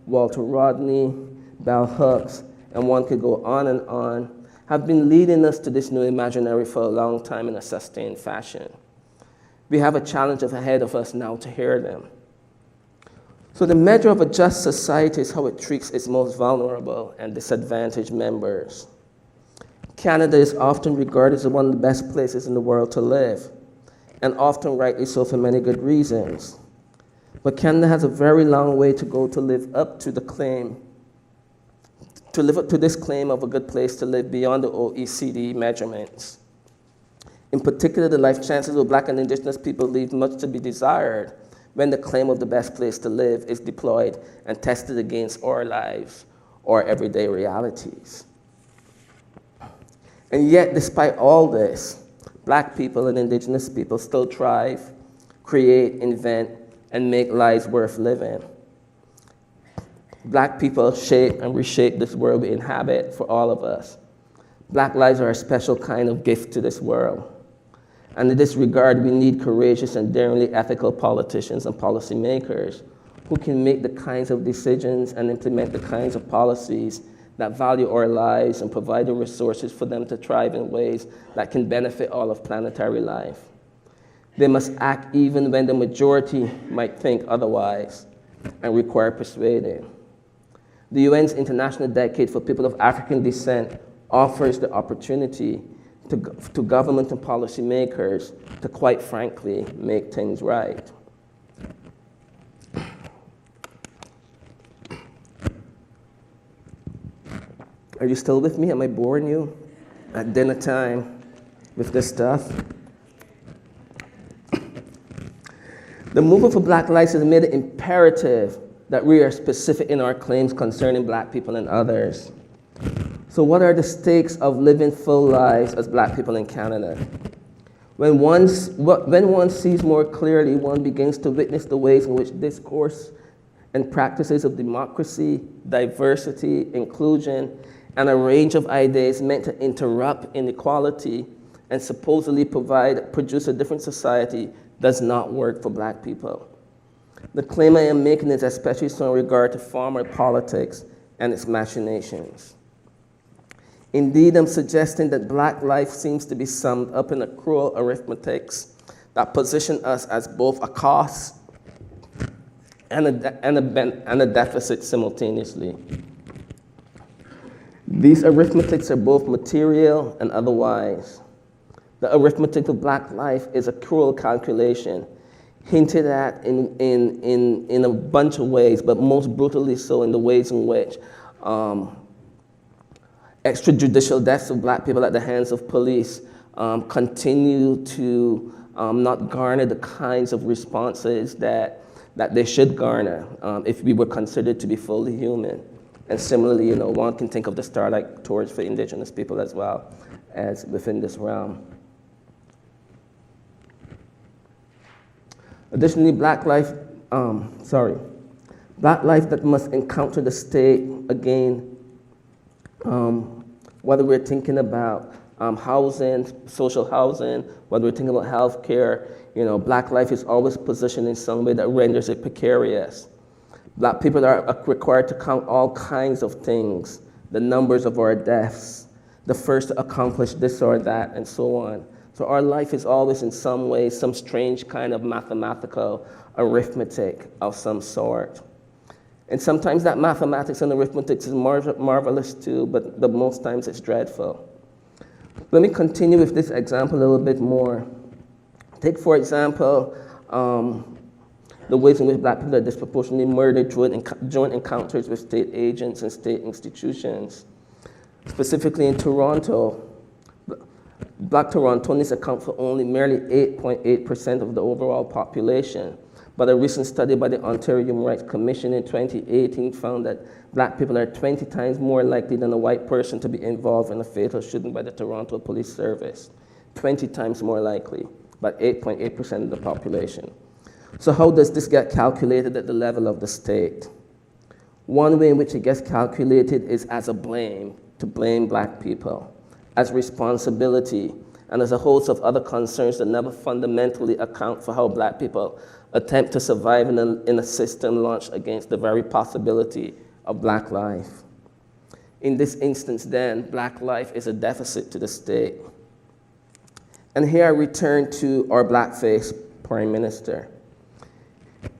Walter Rodney, Bell Hooks, and one could go on, have been leading us to this new imaginary for a long time in a sustained fashion. We have a challenge ahead of us now to hear them. So the measure of a just society is how it treats its most vulnerable and disadvantaged members. Canada is often regarded as one of the best places in the world to live, and often rightly so for many good reasons. But Canada has a very long way to go to live up to this claim of a good place to live beyond the OECD measurements. In particular, the life chances of Black and Indigenous people leave much to be desired when the claim of the best place to live is deployed and tested against our lives or everyday realities. And yet, despite all this, Black people and Indigenous people still thrive, create, invent, and make lives worth living. Black people shape and reshape this world we inhabit for all of us. Black lives are a special kind of gift to this world. And in this regard, we need courageous and daringly ethical politicians and policymakers who can make the kinds of decisions and implement the kinds of policies that value our lives and provide the resources for them to thrive in ways that can benefit all of planetary life. They must act even when the majority might think otherwise and require persuading. The UN's International Decade for People of African Descent offers the opportunity to government and policymakers to, quite frankly, make things right. Are you still with me? Am I boring you at dinner time with this stuff? The movement for Black lives has made it imperative that we are specific in our claims concerning Black people and others. So what are the stakes of living full lives as Black people in Canada? When one sees more clearly, one begins to witness the ways in which discourse and practices of democracy, diversity, inclusion, and a range of ideas meant to interrupt inequality and supposedly produce a different society does not work for Black people. The claim I am making is especially so in regard to farmer politics and its machinations. Indeed, I'm suggesting that Black life seems to be summed up in a cruel arithmetics that position us as both a cost and a deficit simultaneously. These arithmetics are both material and otherwise. The arithmetic of Black life is a cruel calculation, hinted at in a bunch of ways, but most brutally so in the ways in which extrajudicial deaths of Black people at the hands of police continue to not garner the kinds of responses that they should garner if we were considered to be fully human. And similarly, one can think of the Starlight Torch for Indigenous people as well as within this realm. Additionally, Black life that must encounter the state again, whether we're thinking about housing, social housing, whether we're thinking about healthcare, Black life is always positioned in some way that renders it precarious. Black people are required to count all kinds of things, the numbers of our deaths, the first to accomplish this or that, and so on. So our life is always in some way some strange kind of mathematical arithmetic of some sort. And sometimes that mathematics and arithmetic is marvelous too, but most times it's dreadful. Let me continue with this example a little bit more. Take, for example, the ways in which Black people are disproportionately murdered through joint encounters with state agents and state institutions. Specifically in Toronto, Black Torontonians account for only merely 8.8% of the overall population. But a recent study by the Ontario Human Rights Commission in 2018 found that Black people are 20 times more likely than a white person to be involved in a fatal shooting by the Toronto Police Service. 20 times more likely, but 8.8% of the population. So how does this get calculated at the level of the state? One way in which it gets calculated is as a blame, to blame Black people, as responsibility, and as a host of other concerns that never fundamentally account for how Black people attempt to survive in a system launched against the very possibility of Black life. In this instance, then, Black life is a deficit to the state. And here I return to our blackface Prime Minister.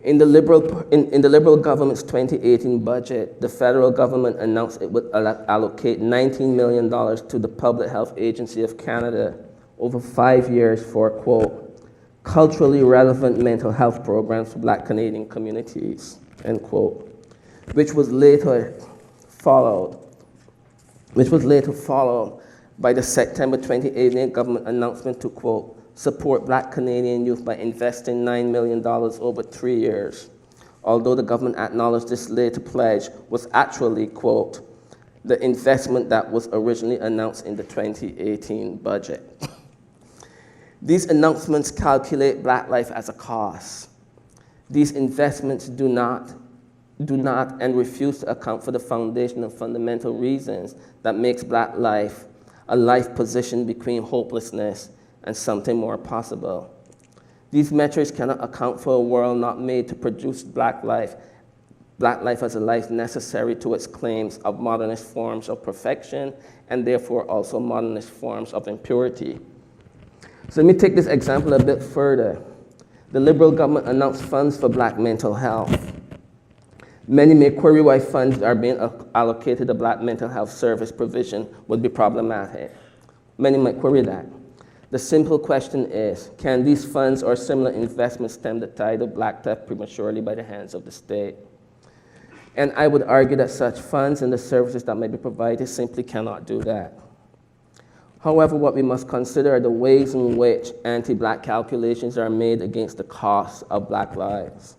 In the Liberal government's 2018 budget, the federal government announced it would allocate $19 million to the Public Health Agency of Canada over 5 years for, quote, culturally relevant mental health programs for Black Canadian communities, end quote, which was later followed by the September 2018 government announcement to, quote, support Black Canadian youth by investing $9 million over 3 years, although the government acknowledged this later pledge was actually, quote, the investment that was originally announced in the 2018 budget. These announcements calculate Black life as a cost. These investments do not and refuse to account for the foundation and fundamental reasons that makes Black life a life positioned between hopelessness and something more possible. These metrics cannot account for a world not made to produce Black life Black life as a life necessary to its claims of modernist forms of perfection and therefore also modernist forms of impurity. So let me take this example a bit further. The Liberal government announced funds for Black mental health. Many may query why funds are being allocated to Black mental health service provision would be problematic. Many might query that. The simple question is, can these funds or similar investments stem the tide of Black death prematurely by the hands of the state? And I would argue that such funds and the services that may be provided simply cannot do that. However, what we must consider are the ways in which anti-Black calculations are made against the cost of Black lives.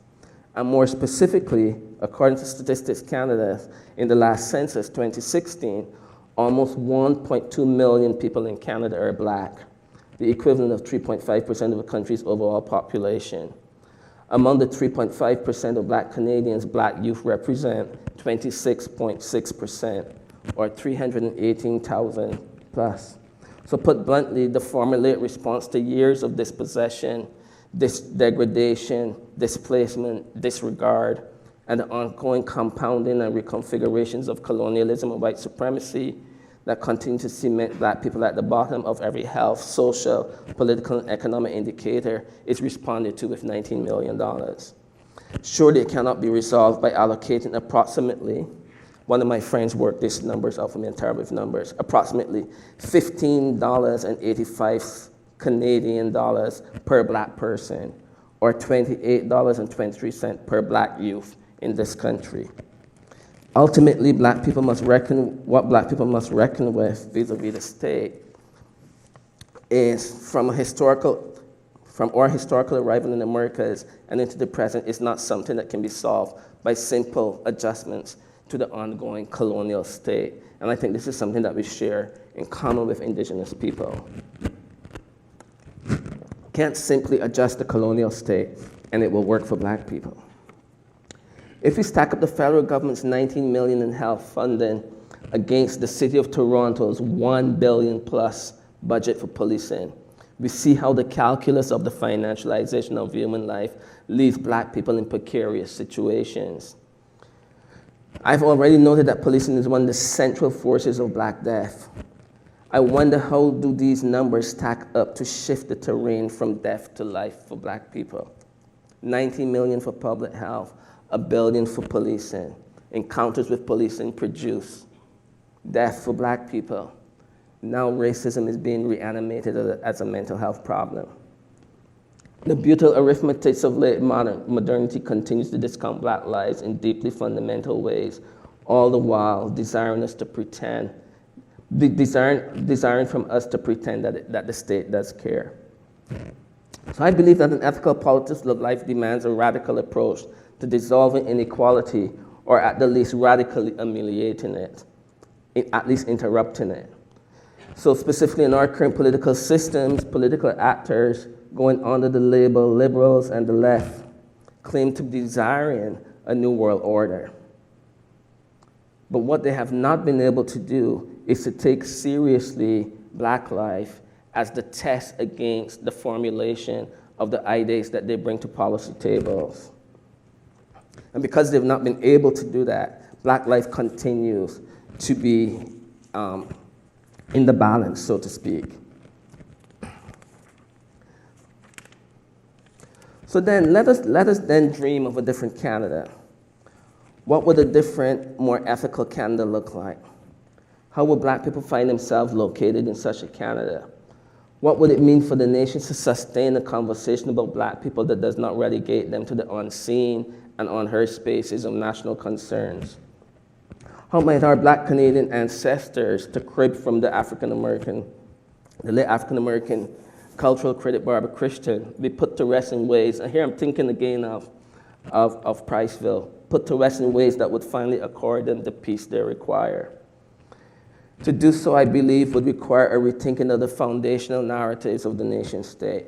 And more specifically, according to Statistics Canada, in the last census, 2016, almost 1.2 million people in Canada are Black, the equivalent of 3.5% of the country's overall population. Among the 3.5% of Black Canadians, Black youth represent 26.6%, or 318,000 plus. So put bluntly, the formulaic response to years of dispossession, degradation, displacement, disregard, and the ongoing compounding and reconfigurations of colonialism and white supremacy that continue to cement Black people at the bottom of every health, social, political, and economic indicator is responded to with $19 million. Surely it cannot be resolved by allocating approximately, one of my friends worked these numbers out for me, I'm terrible with numbers, approximately $15.85 Canadian dollars per Black person, or $28.23 per Black youth in this country. Ultimately, what Black people must reckon with vis-a-vis the state is from our historical arrival in the Americas and into the present is not something that can be solved by simple adjustments to the ongoing colonial state. And I think this is something that we share in common with Indigenous people. Can't simply adjust the colonial state and it will work for Black people. If we stack up the federal government's $19 million in health funding against the city of Toronto's $1 billion plus budget for policing, we see how the calculus of the financialization of human life leaves Black people in precarious situations. I've already noted that policing is one of the central forces of Black death. I wonder how do these numbers stack up to shift the terrain from death to life for Black people. 90 million for public health, $1 billion for policing. Encounters with policing produce death for Black people. Now racism is being reanimated as a mental health problem. The brutal arithmetic of late modernity continues to discount Black lives in deeply fundamental ways, all the while desiring us to pretend, desiring from us to pretend that the state does care. So I believe that an ethical politics of life demands a radical approach to dissolving inequality, or at the least radically ameliorating it, at least interrupting it. So specifically in our current political systems, political actors going under the label liberals and the left claim to be desiring a new world order. But what they have not been able to do is to take seriously Black life as the test against the formulation of the ideas that they bring to policy tables. And because they've not been able to do that, Black life continues to be in the balance, so to speak. So then let us then dream of a different Canada. What would a different, more ethical Canada look like? How would Black people find themselves located in such a Canada? What would it mean for the nation to sustain a conversation about Black people that does not relegate them to the unseen and unheard spaces of national concerns? How might our Black Canadian ancestors, to crib from the late African-American cultural critic Barbara Christian, be put to rest in ways, and here I'm thinking again of Priceville, put to rest in ways that would finally accord them the peace they require. To do so, I believe, would require a rethinking of the foundational narratives of the nation state.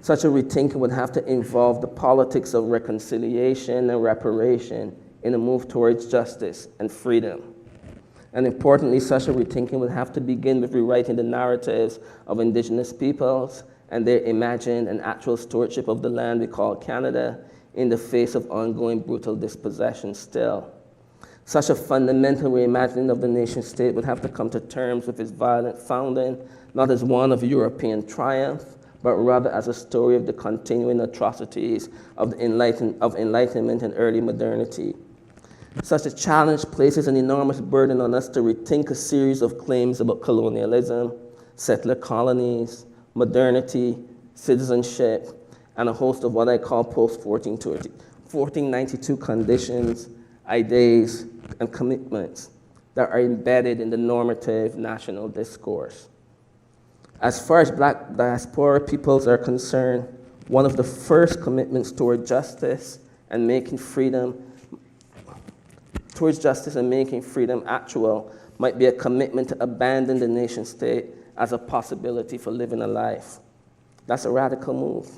Such a rethinking would have to involve the politics of reconciliation and reparation in a move towards justice and freedom. And importantly, such a rethinking would have to begin with rewriting the narratives of Indigenous peoples and their imagined and actual stewardship of the land we call Canada in the face of ongoing brutal dispossession still. Such a fundamental reimagining of the nation state would have to come to terms with its violent founding, not as one of European triumph, but rather as a story of the continuing atrocities of Enlightenment and early modernity. Such a challenge places an enormous burden on us to rethink a series of claims about colonialism, settler colonies, modernity, citizenship, and a host of what I call post-1492 conditions, ideas, and commitments that are embedded in the normative national discourse. As far as Black diaspora peoples are concerned, one of the first commitments toward justice and making freedom actual might be a commitment to abandon the nation state as a possibility for living a life. That's a radical move.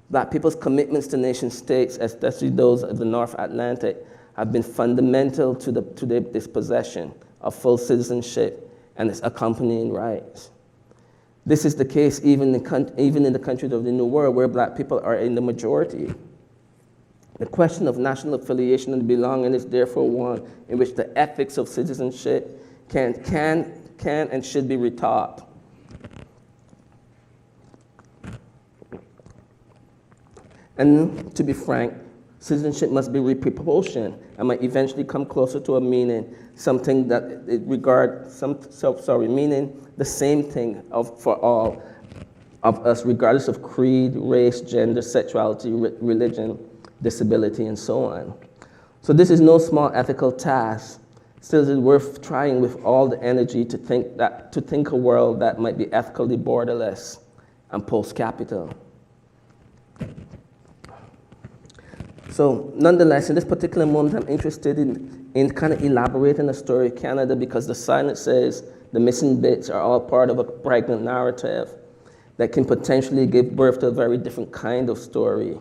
Black people's commitments to nation states, especially those of the North Atlantic, have been fundamental to the dispossession of full citizenship and its accompanying rights. This is the case even in the countries of the New World, where Black people are in the majority. The question of national affiliation and belonging is therefore one in which the ethics of citizenship can and should be retaught. And to be frank, citizenship must be reproportioned and might eventually come closer to a meaning, something that it meaning the same thing for all of us, regardless of creed, race, gender, sexuality, religion, disability, and so on. So this is no small ethical task. Still, it is worth trying with all the energy to think a world that might be ethically borderless and post-capital. So nonetheless, in this particular moment, I'm interested in kind of elaborating the story of Canada, because the silences, the missing bits are all part of a pregnant narrative that can potentially give birth to a very different kind of story,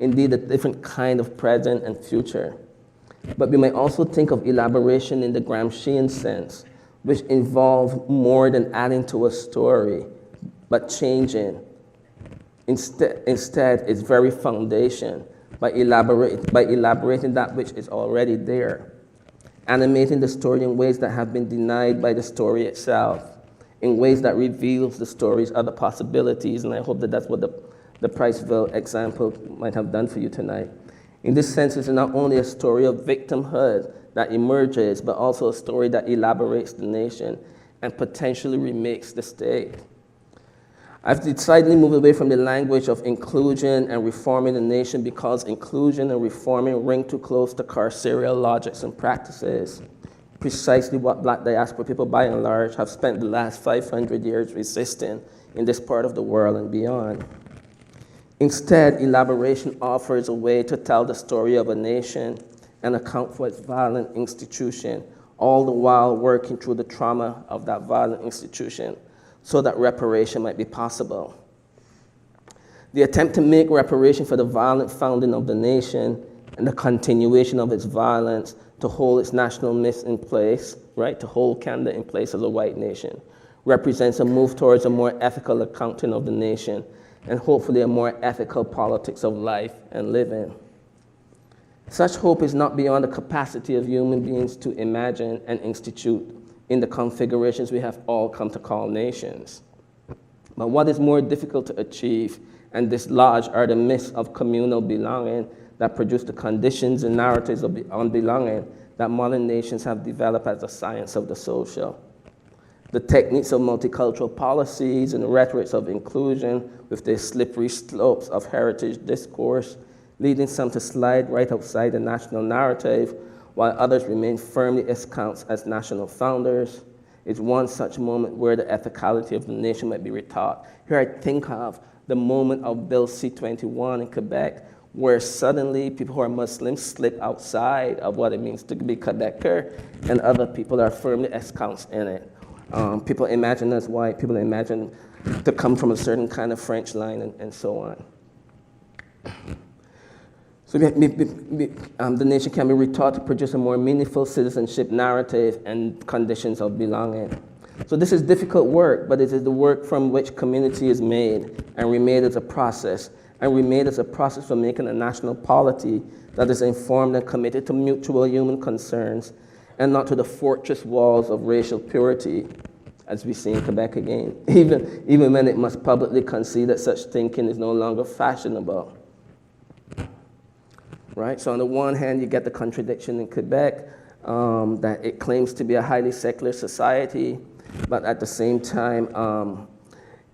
indeed a different kind of present and future. But we may also think of elaboration in the Gramscian sense, which involve more than adding to a story, but changing instead its very foundation by elaborating that which is already there, animating the story in ways that have been denied by the story itself, in ways that reveals the story's other possibilities, and I hope that that's what the Priceville example might have done for you tonight. In this sense, it's not only a story of victimhood that emerges, but also a story that elaborates the nation and potentially remakes the state. I've decidedly moved away from the language of inclusion and reforming the nation because inclusion and reforming ring too close to carceral logics and practices, precisely what Black diaspora people by and large have spent the last 500 years resisting in this part of the world and beyond. Instead, elaboration offers a way to tell the story of a nation and account for its violent institution, all the while working through the trauma of that violent institution so that reparation might be possible. The attempt to make reparation for the violent founding of the nation and the continuation of its violence to hold its national myths in place, right, to hold Canada in place as a white nation, represents a move towards a more ethical accounting of the nation and hopefully a more ethical politics of life and living. Such hope is not beyond the capacity of human beings to imagine and institute in the configurations we have all come to call nations. But what is more difficult to achieve and dislodge are the myths of communal belonging that produce the conditions and narratives on belonging that modern nations have developed as a science of the social. The techniques of multicultural policies and the rhetorics of inclusion with their slippery slopes of heritage discourse, leading some to slide right outside the national narrative, while others remain firmly ensconced as national founders, is one such moment where the ethicality of the nation might be retaught. Here I think of the moment of Bill C-21 in Quebec, where suddenly people who are Muslims slip outside of what it means to be Quebecer, and other people are firmly ensconced in it. People imagine us white, people imagine to come from a certain kind of French line, and so on. So the nation can be retaught to produce a more meaningful citizenship narrative and conditions of belonging. So this is difficult work, but it is the work from which community is made and remade as a process, and remade as a process for making a national polity that is informed and committed to mutual human concerns and not to the fortress walls of racial purity, as we see in Quebec again, even when it must publicly concede that such thinking is no longer fashionable. Right? So on the one hand, you get the contradiction in Quebec, that it claims to be a highly secular society, but at the same time,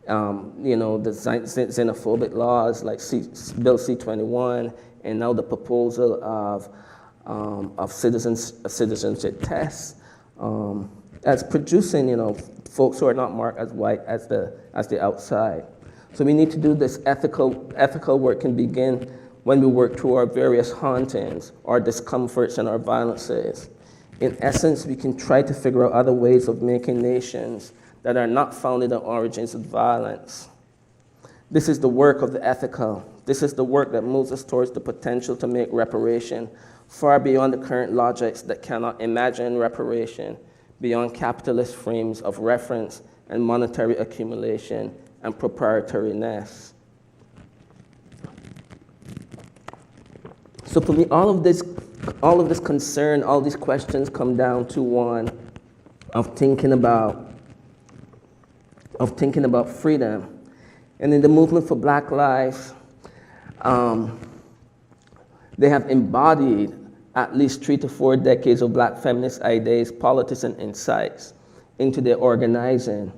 you know, the xenophobic laws like Bill C-21, and now the proposal of citizenship tests, as producing, you know, folks who are not marked as white as the outside. So we need to do this ethical work can begin when we work through our various hauntings, our discomforts, and our violences. In essence, we can try to figure out other ways of making nations that are not founded on origins of violence. This is the work of the ethical. This is the work that moves us towards the potential to make reparation far beyond the current logics that cannot imagine reparation, beyond capitalist frames of reference and monetary accumulation and proprietariness. So for me, all of this concern, all these questions come down to one of thinking about freedom. And in the movement for Black Life, they have embodied at least 3 to 4 decades of Black feminist ideas, politics, and insights into their organizing.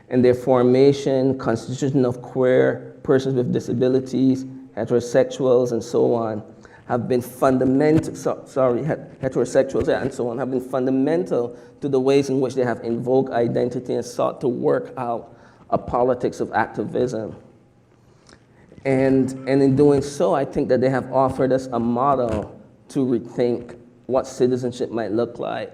And their formation, constitution of queer, persons with disabilities, heterosexuals, and so on, have been fundamental, heterosexuals and so on, have been fundamental to the ways in which they have invoked identity and sought to work out a politics of activism. And in doing so, I think that they have offered us a model to rethink what citizenship might look like.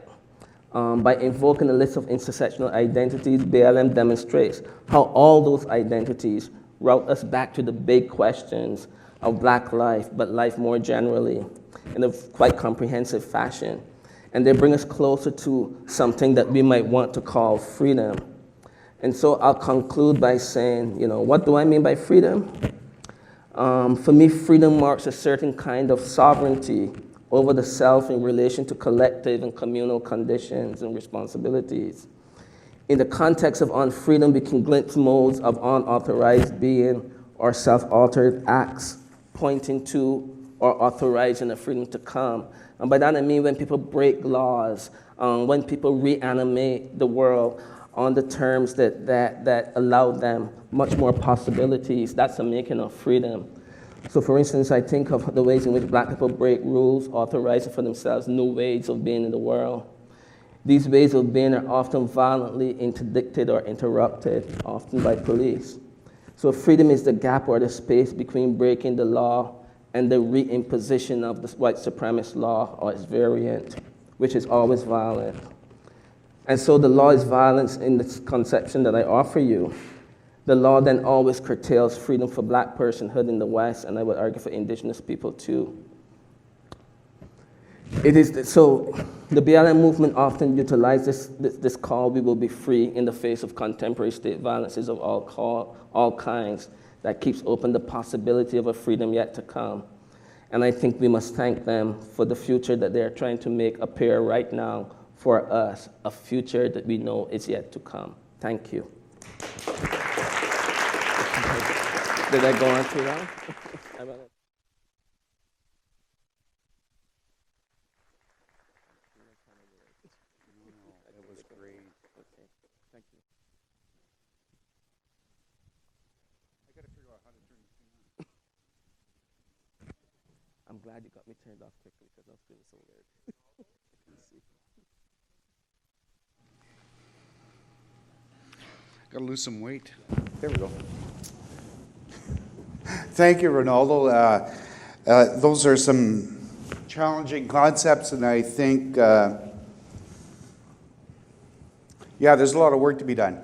By invoking a list of intersectional identities, BLM demonstrates how all those identities route us back to the big questions of Black life, but life more generally, in a quite comprehensive fashion. And they bring us closer to something that we might want to call freedom. And so I'll conclude by saying, you know, what do I mean by freedom? For me, freedom marks a certain kind of sovereignty over the self in relation to collective and communal conditions and responsibilities. In the context of unfreedom, we can glimpse modes of unauthorized being or self-altered acts pointing to or authorizing the freedom to come. And by that I mean when people break laws, when people reanimate the world on the terms that allow them much more possibilities. That's the making of freedom. So for instance, I think of the ways in which Black people break rules, authorizing for themselves new ways of being in the world. These ways of being are often violently interdicted or interrupted, often by police. So freedom is the gap or the space between breaking the law and the reimposition of the white supremacist law or its variant, which is always violent. And so the law is violence in this conception that I offer you. The law then always curtails freedom for Black personhood in the West, and I would argue for indigenous people too. So the BLM movement often utilizes this call, we will be free, in the face of contemporary state violences of all kinds, that keeps open the possibility of a freedom yet to come. And I think we must thank them for the future that they're trying to make appear right now for us, a future that we know is yet to come. Thank you. Did I go on too long? That was great. Okay. Thank you. I got to figure out how to turn this thing on. I'm glad you got me turned off quickly because I was feeling so weird. Got to lose some weight. There we go. Thank you, Ronaldo. Those are some challenging concepts, and I think, there's a lot of work to be done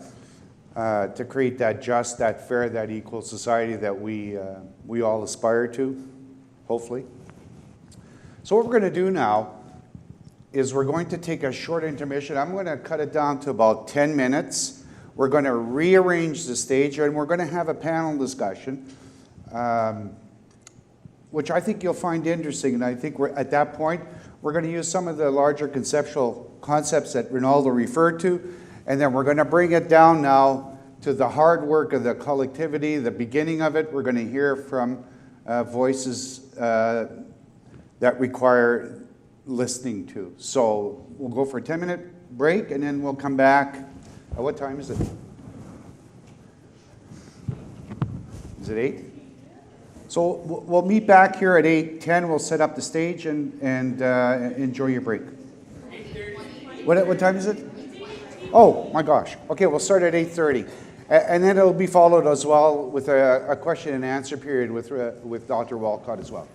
to create that just, that fair, that equal society that we all aspire to, hopefully. So what we're going to do now is we're going to take a short intermission. I'm going to cut it down to about 10 minutes. We're going to rearrange the stage, and we're going to have a panel discussion. which I think you'll find interesting. And I think we're at that point, we're going to use some of the larger conceptual concepts that Rinaldo referred to, and then we're going to bring it down now to the hard work of the collectivity, the beginning of it. We're going to hear from voices that require listening to. So we'll go for a 10-minute break, and then we'll come back. What time is it? Is it 8? So we'll meet back here at 8:10. We'll set up the stage and enjoy your break. 8:30. What time is it? Oh, my gosh. Okay, we'll start at 8:30. And then it'll be followed as well with a question and answer period with Dr. Walcott as well.